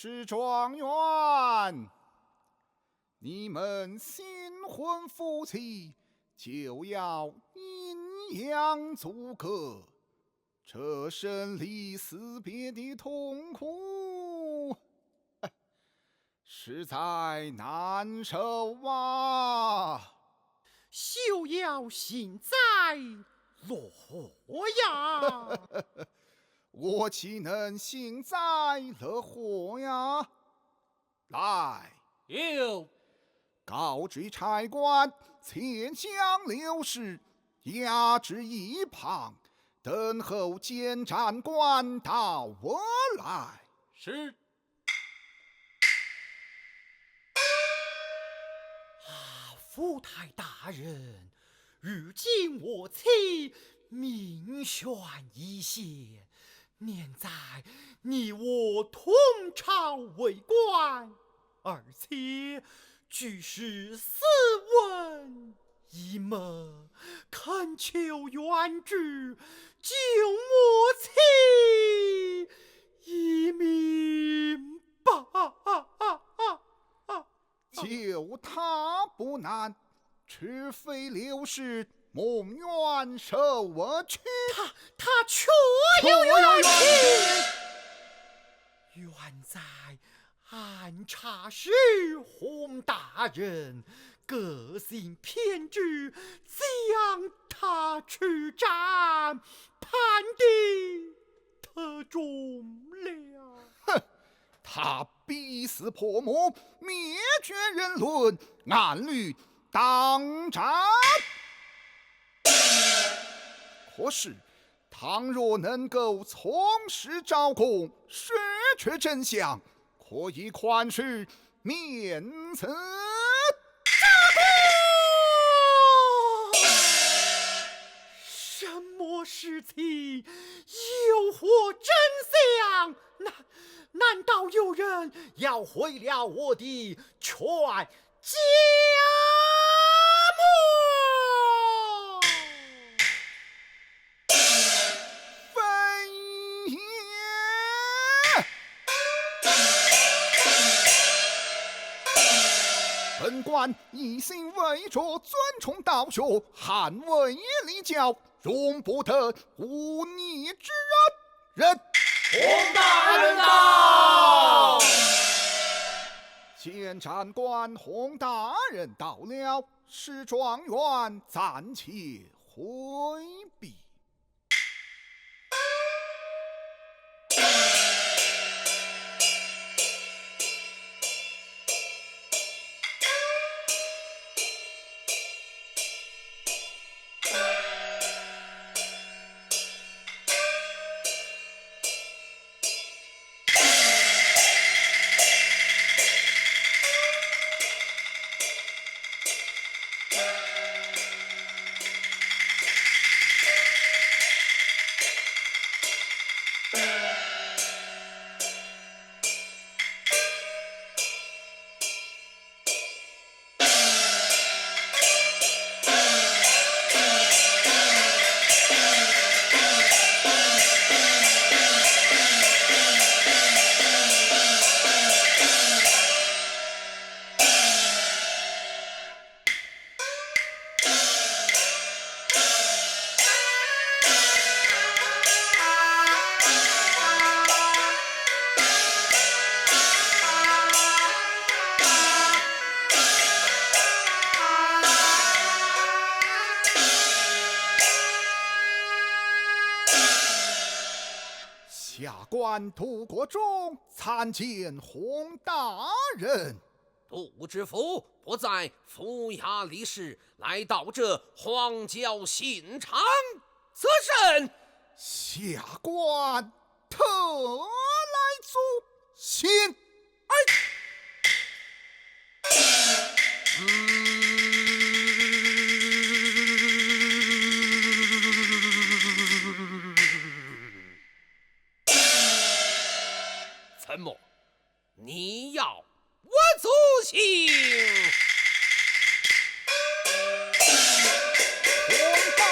史状元，你们新婚夫妻就要阴阳阻隔，这生离死别的痛苦，实在难受啊！休要幸灾乐祸呀！我岂能幸灾乐祸呀？来，有告知差官，且将刘氏押至一旁，等候监斩官到我来。是。夫太大人，如今我妻命悬一线，念在你我同朝为官，而且俱是斯文一门，恳求元主救我妻一命吧。救他不难，除非刘氏蒙冤受我去。他确有冤情，冤在按察使洪大人个性偏执，将他去斩，判定特中了。哼！他逼死婆母，灭绝人伦，按律当斩。可是，倘若能够从实招供，实确真相，可以宽恕免责。什么事情有何真相？难道有人要毁了我的全家非也。本官一心为着尊崇道学，捍卫礼教，容不得忤逆之人。洪大人到！监斩官洪大人到了，史状元暂且回避。下官杜国忠参见洪大人。杜知府不在府衙理事，来到这荒郊信场，此甚？下官特来奏信。怎么？你要我奏信？洪大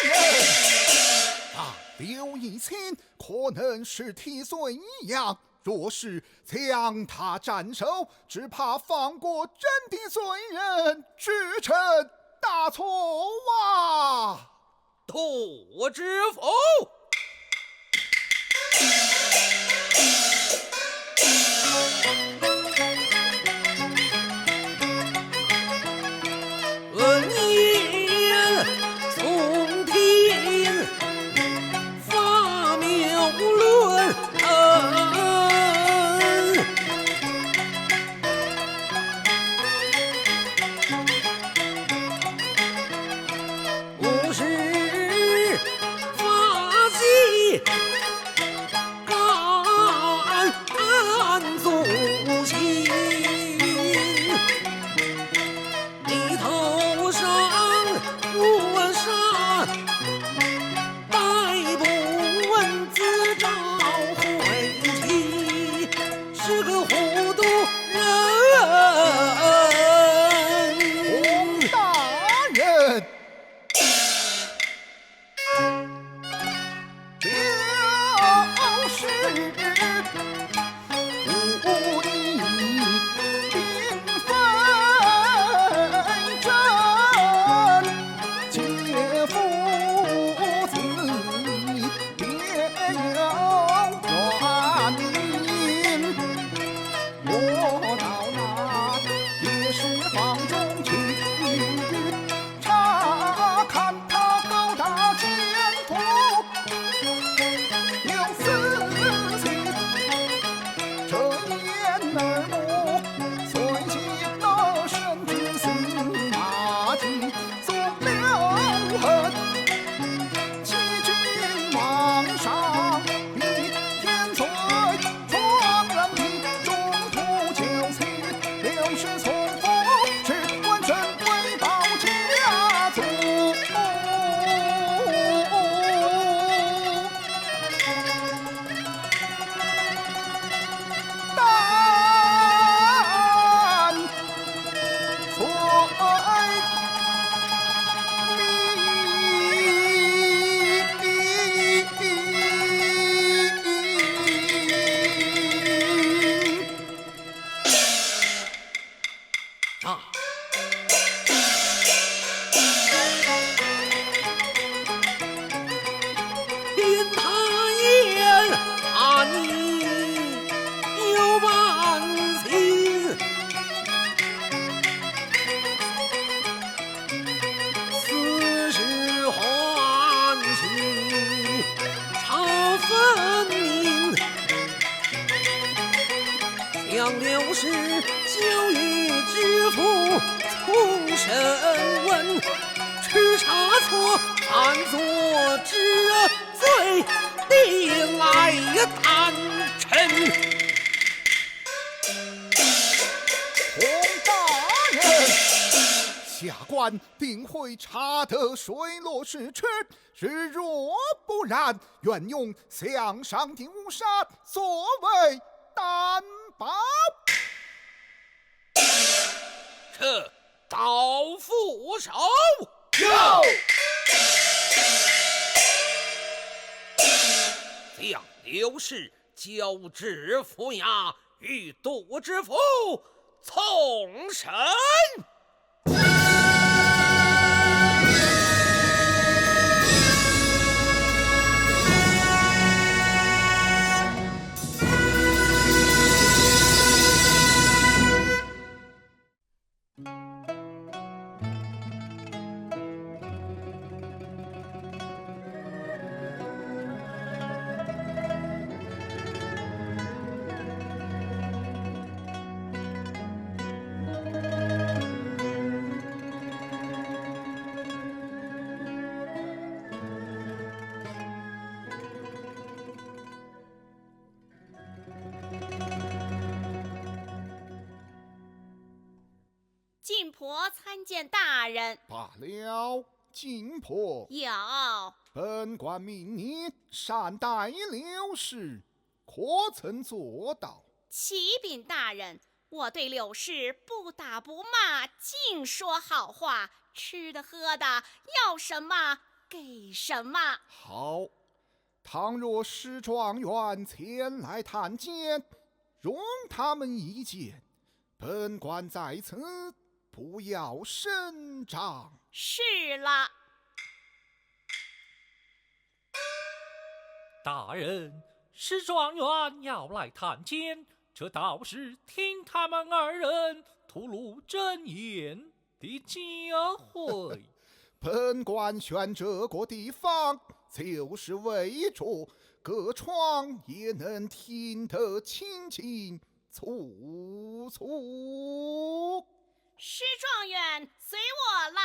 人，刘义清可能是替罪一样，若是将他斩首，只怕放过朕的罪人，是臣大错啊！杜知府。下官定会查得水落石出，日若不然，愿用项上的乌纱作为担保。撤刀斧手。有。将刘氏交至府衙，与杜知府从审。晋婆参见大人。罢了，晋婆。有。本官命你善待刘氏，可曾做到？启禀大人，我对柳氏不打不骂，尽说好话，吃的喝的要什么给什么。好，倘若史状元前来探监，容他们一见，本官在此，不要声张。是了。大人，史状元要来探监，这倒是听他们二人吐露真言的机会。本官选这个地方，就是为着各窗也能听得清清楚楚。史状元，随我来。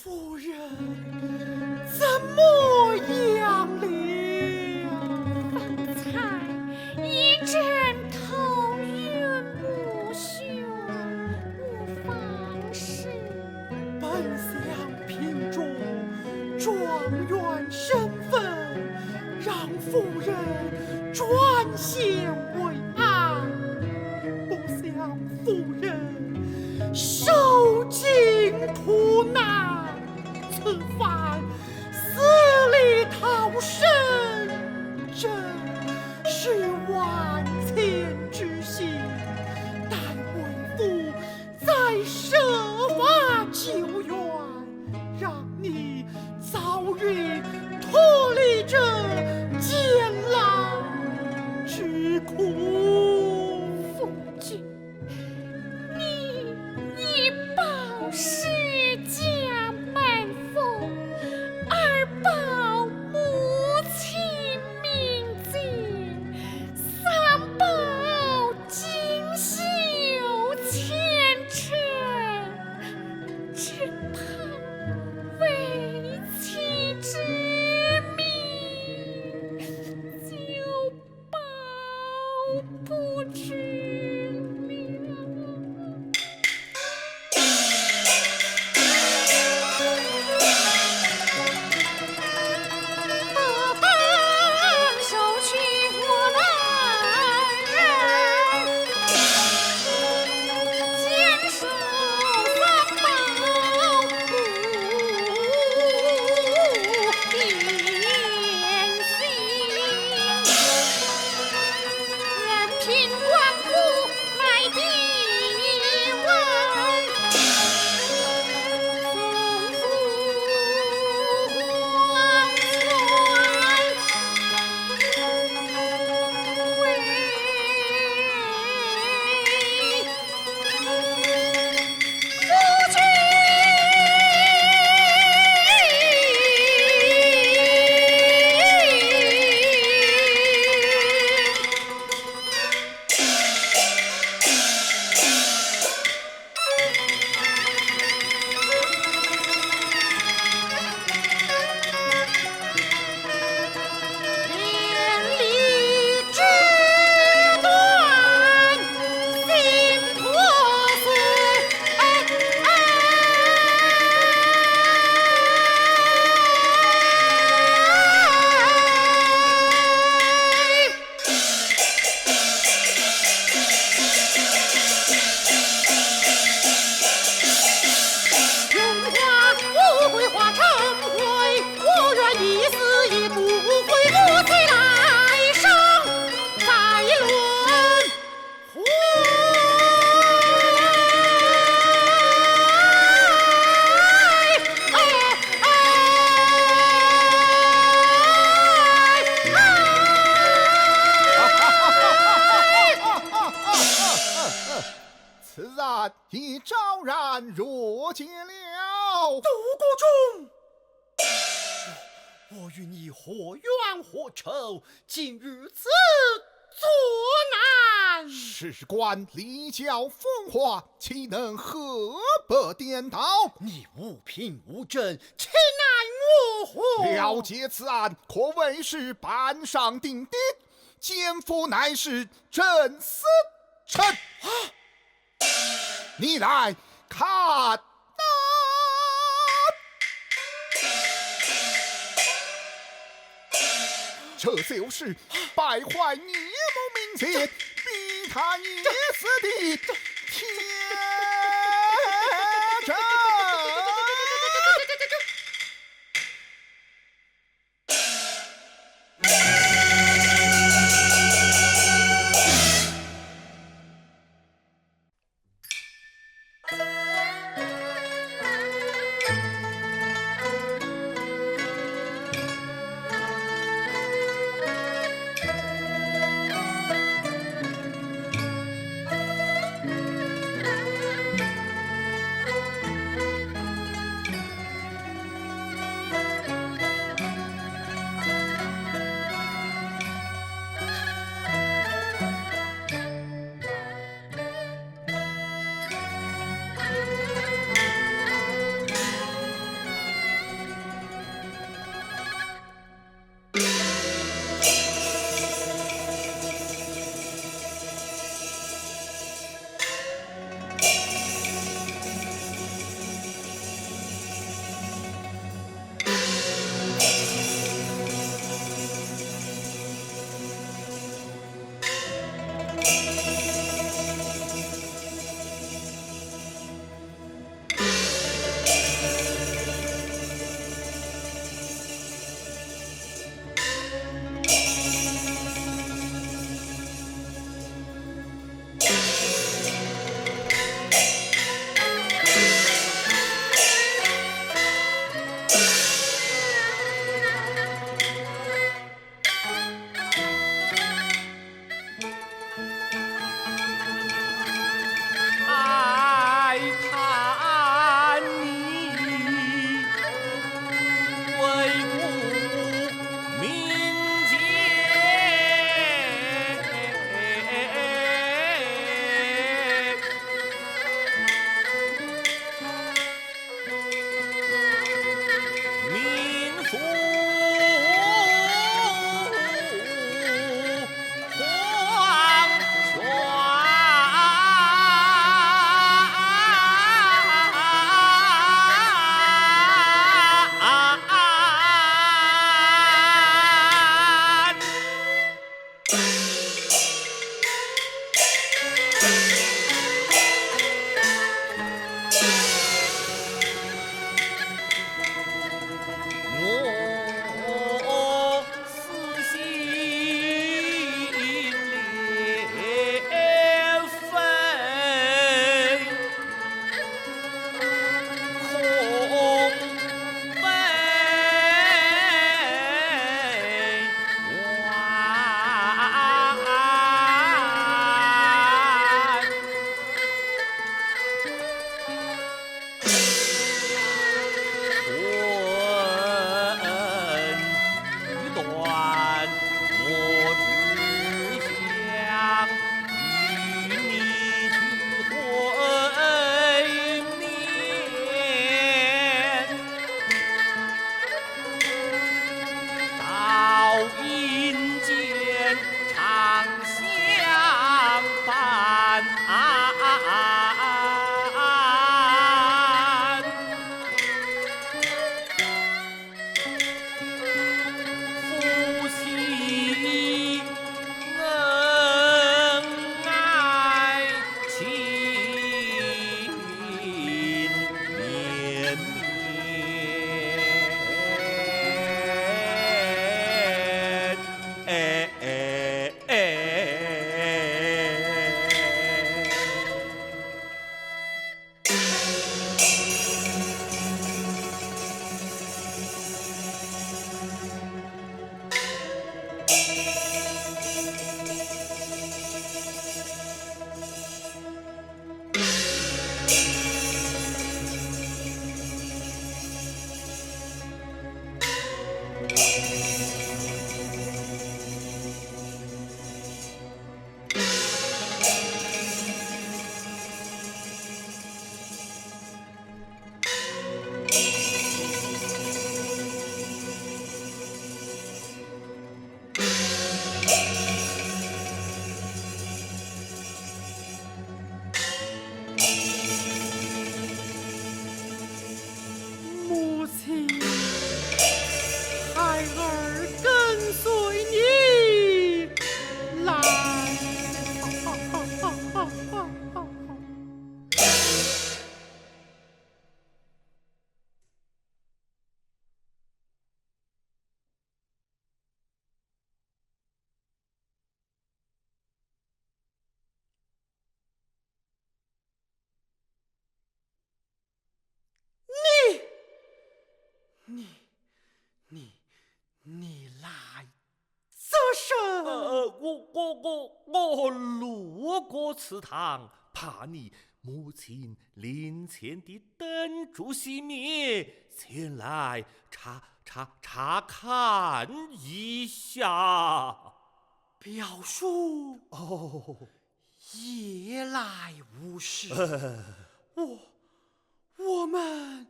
夫人怎么样了？方才一阵头晕目眩，无妨事。本想凭着状元身份，让夫人转贤为安，不想夫人受尽苦难，此番死里逃生，真是万千之幸。但为父再设法救援，让你早日脱离这艰难之苦。夫君，你一报世家门风，二报母亲名节，三报锦绣前程，只盼为妻之命，就报不知了。收取我来人，坚守三宝言行，任凭官府来逼问，丰富荒川。连理之断，心破碎。荣华富贵化成灰，我愿一死也不悔。夫妻来生再轮回。此案已昭然若揭了。杜国忠，我与你何冤何仇？今日此作难。事关礼教风化，岂能河北颠倒？你无凭无证，岂奈我何？了解此案，可谓是板上钉钉。奸夫乃是朕司臣。你来看呐！这就是败坏聂某名节，逼他一死的铁证。你来做甚？我路过祠堂，怕你母亲灵前的灯烛熄灭，前来查看一下。表叔，哦，夜来无事，我们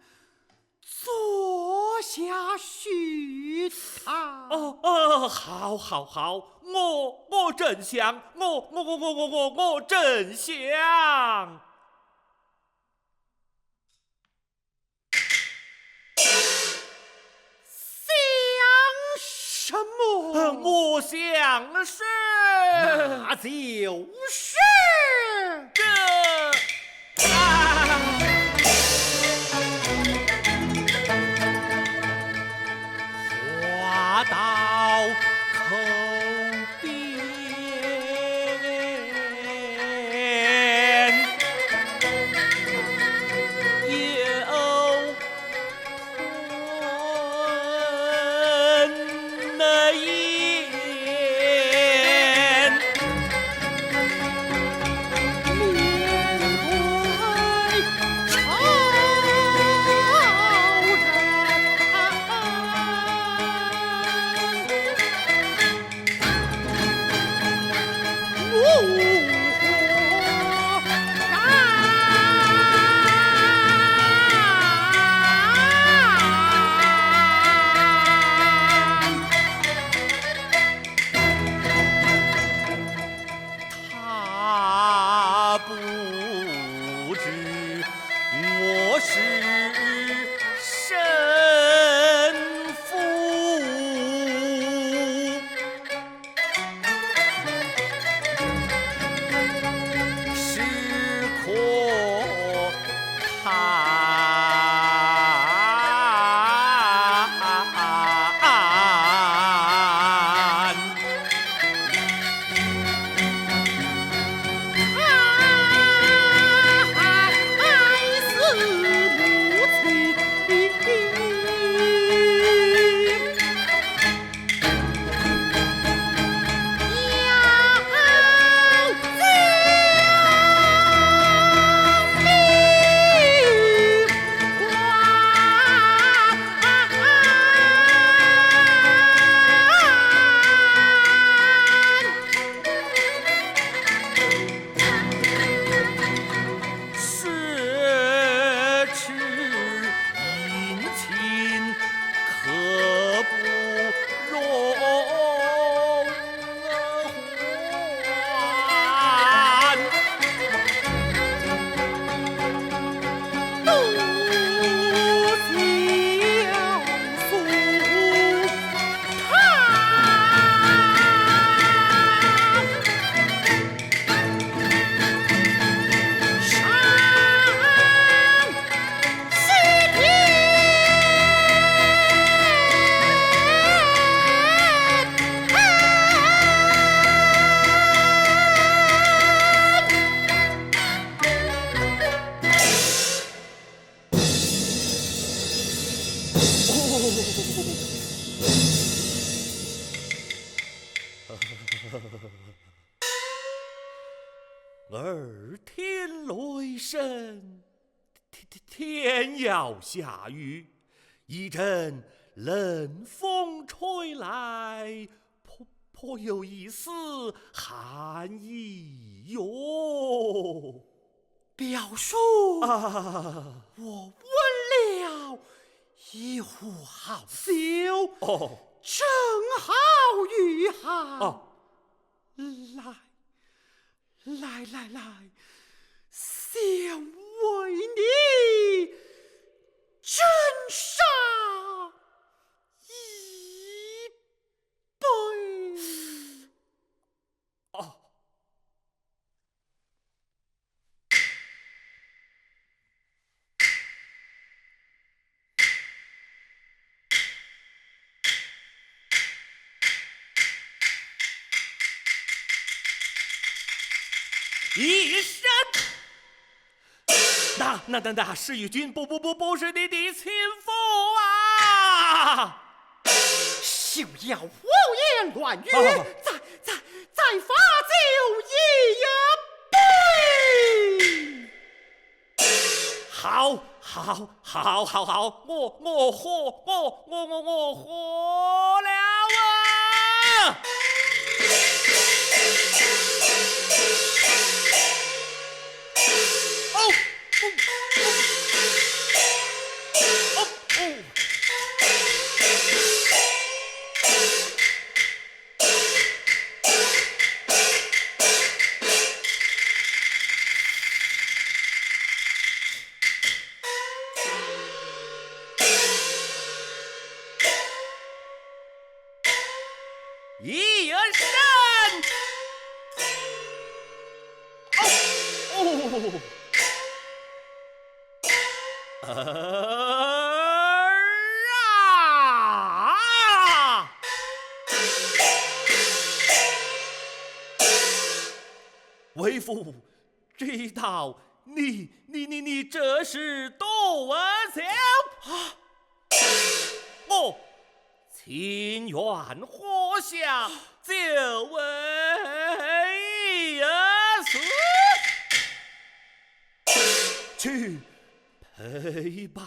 坐下叙谈。好，我正想，我正想。什么？我想是，那就是话到口边，有吞了言。他不知我是神父，是可而天雷声，天要下雨，一阵冷风吹来，颇有一丝寒意哟。表叔，啊，我闻了一壶好酒，正好御寒。来，想为你斟上一杯。一声，那是义军，不是你的亲父啊！休要胡言乱语，再罚酒一杯。好，我喝了啊！一人为父知道你这是多我笑啊！我情愿活下就为死，去陪伴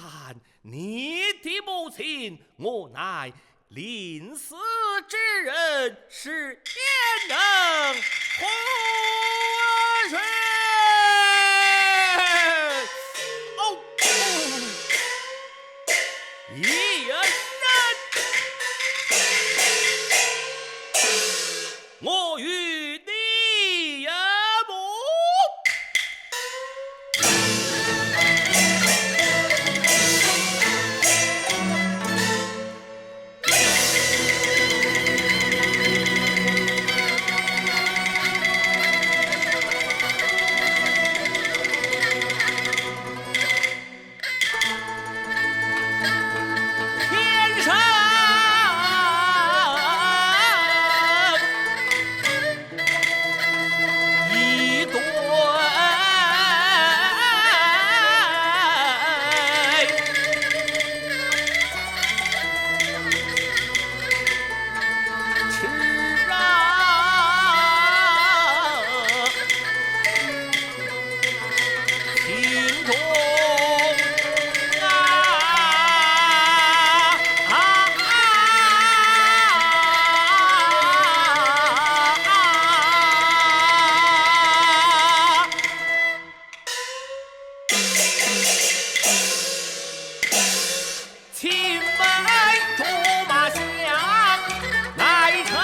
你的母亲。我乃临死之人，是焉能活水？一人，我与你也母。天上一对翅啊，心中青梅竹马香来成，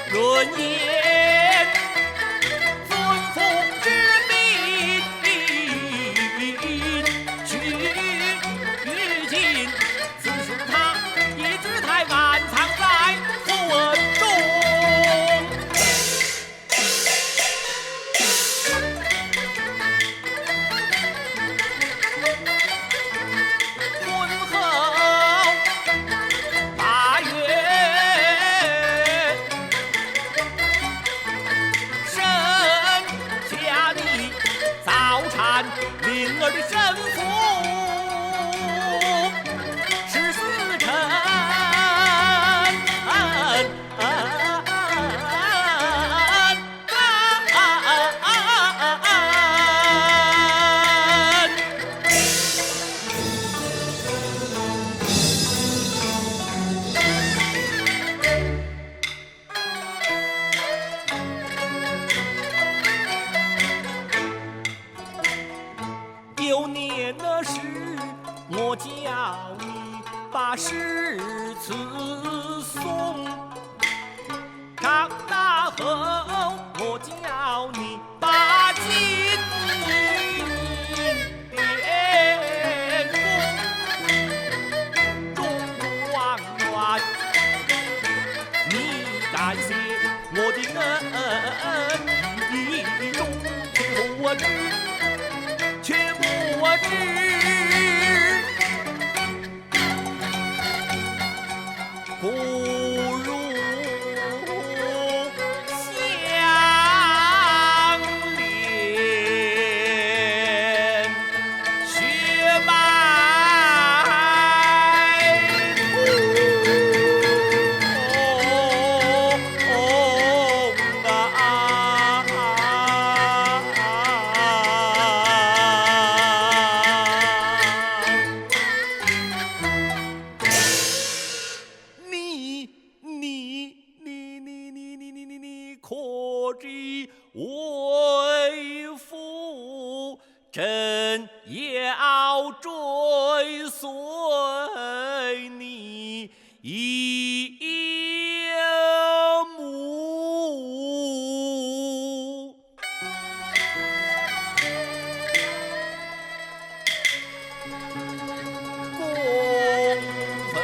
论言尊父之命，须于今，此事他一姿态暗藏在魂中。婚后8月，生下你早产灵儿的生父14辰。有年的事，我叫你把诗词诵；长大后，我叫你把金银变功。中状元，你感谢我的恩义中，却不知。却不知。不如相恋，血脉你可知为父真要追随你一母？公分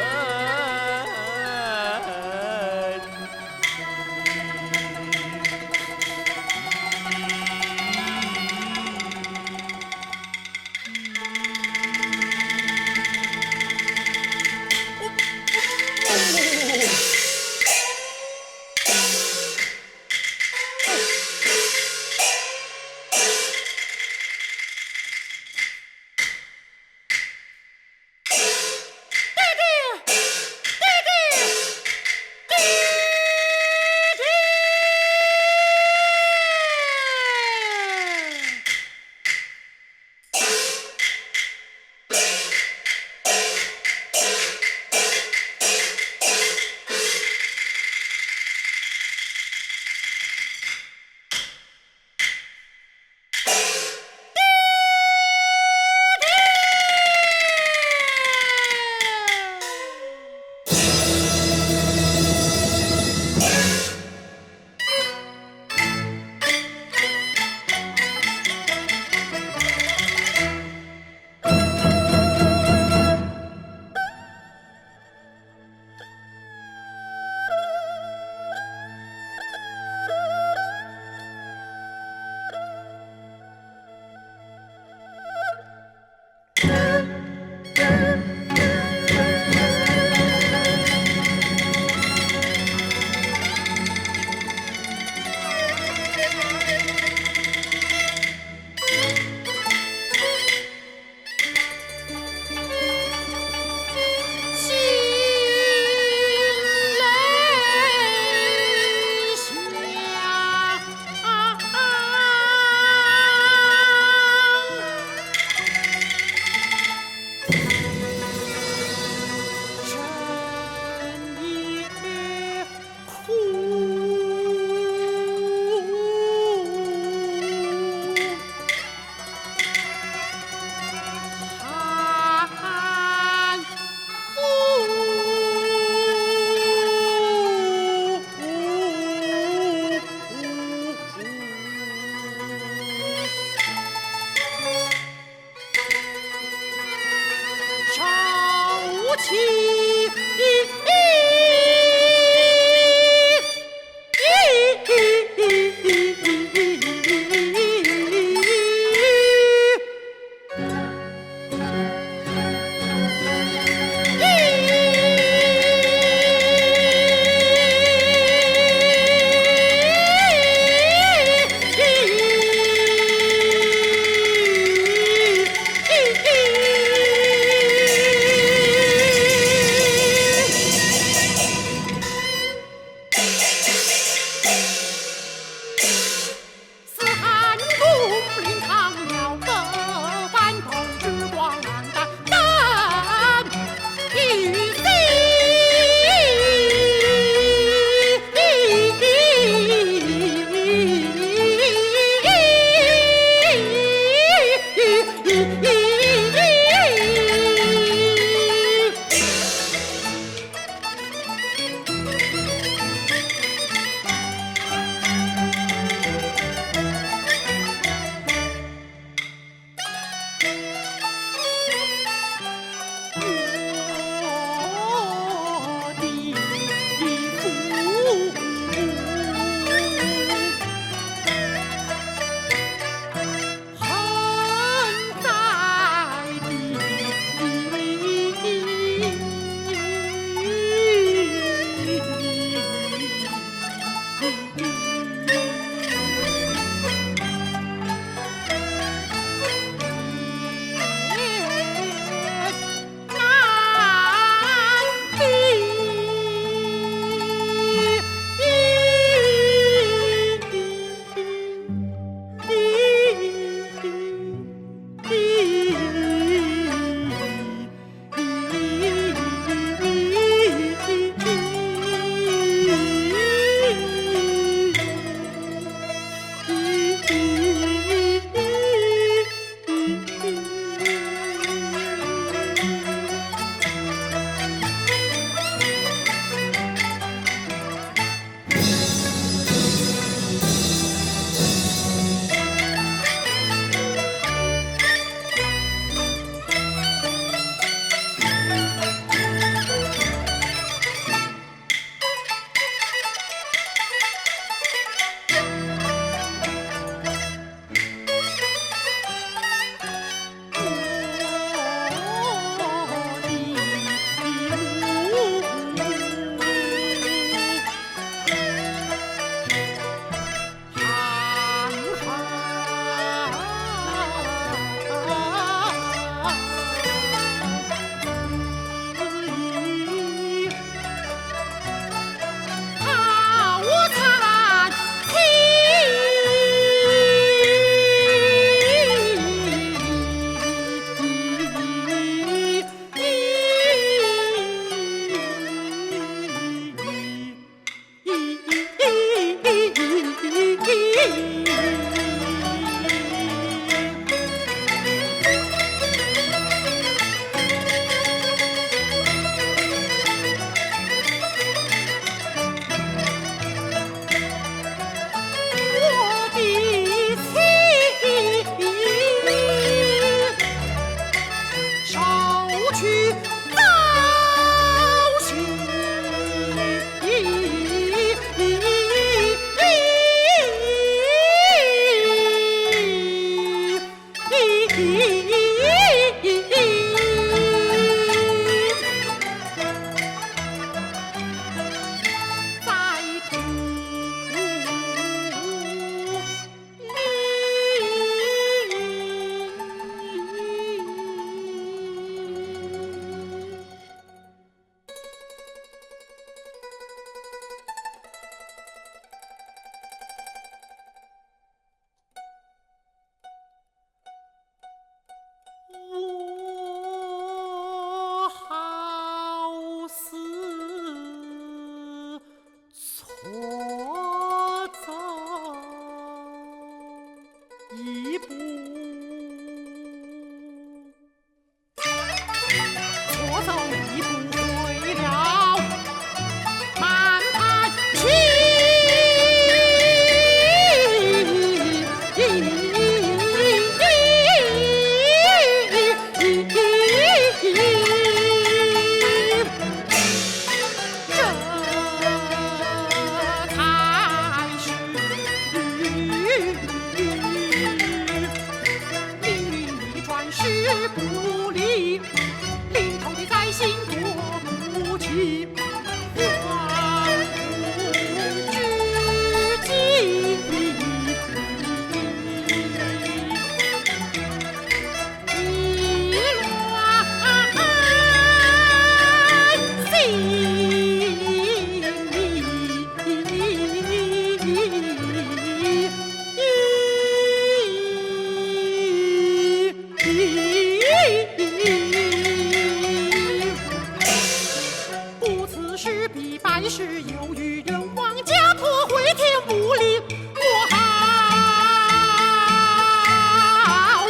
有愚人王家破回天不利，我好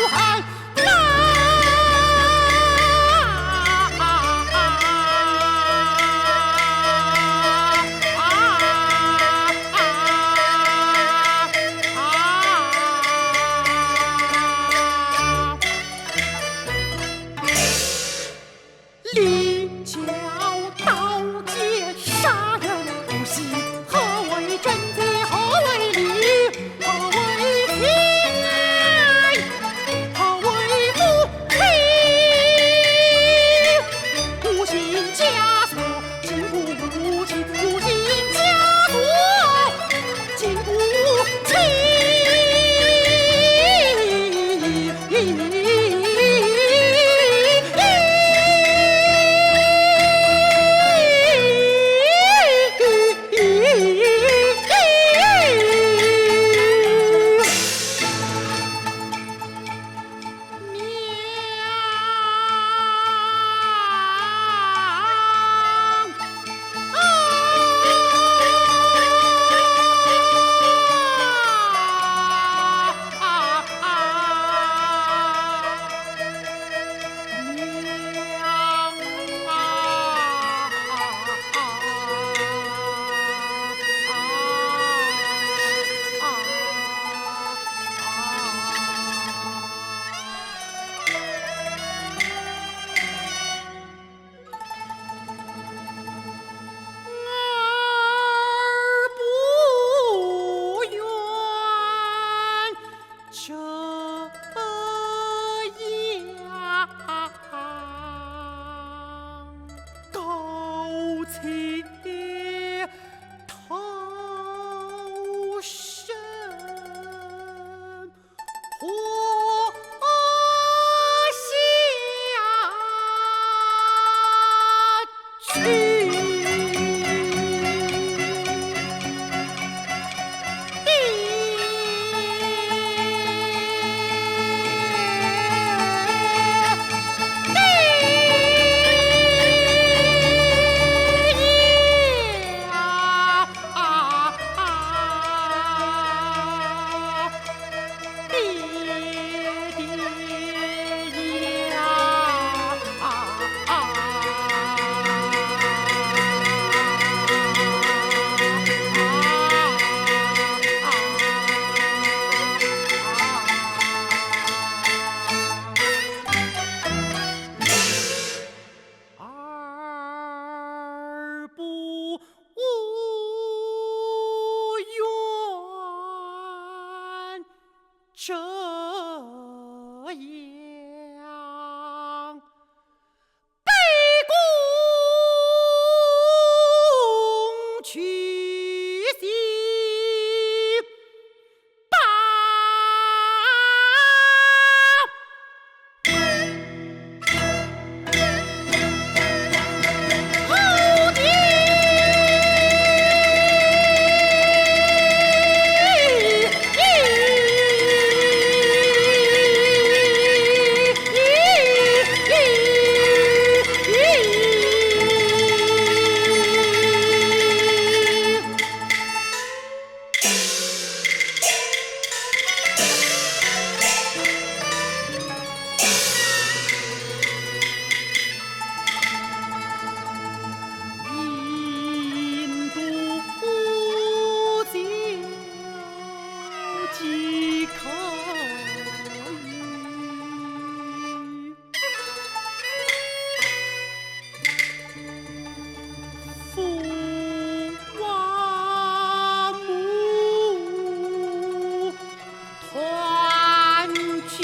汉立教刀剑杀人不惜，何为贞洁？何为礼？何为情爱？何为夫妻？无心枷锁，今不无情；无心枷锁，今不情。这样卑躬屈膝吧。后帝饮毒酒，即可以。父王母团聚。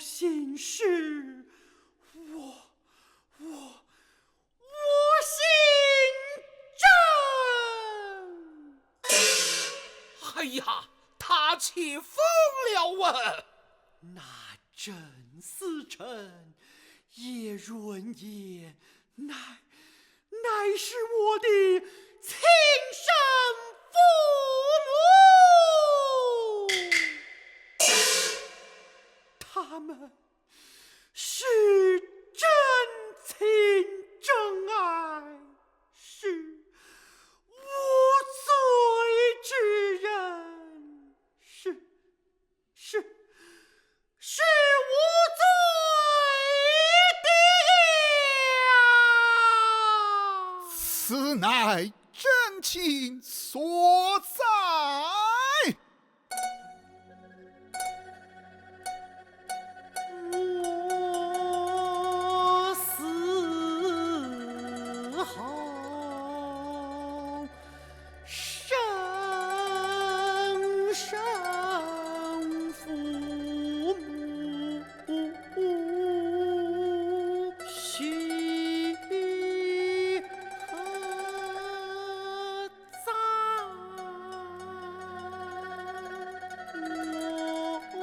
心事，我心真。哎呀，他气疯了啊！那真似臣叶润也，乃是我的亲生父母，他们是真情真爱，是无罪之人，是无罪的呀！此乃真情所在。我死后，生父母须何在？我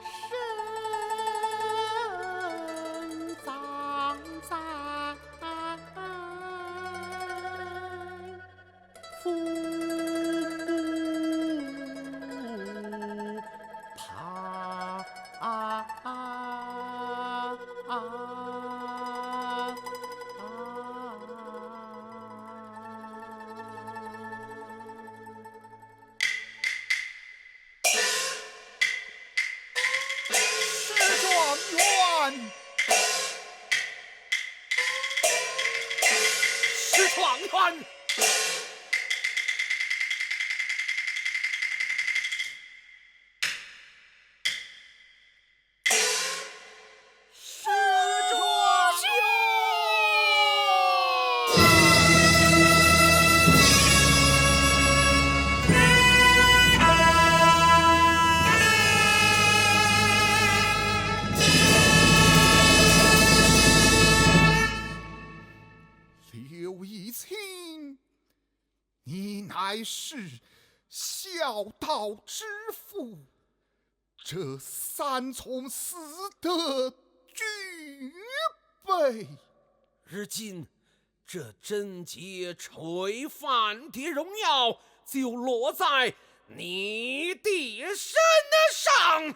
身葬在父母史状元，史状元，史状刘义清，你乃是孝道之父，这三从四德具备。如今这贞洁垂范的荣耀就落在你的身上。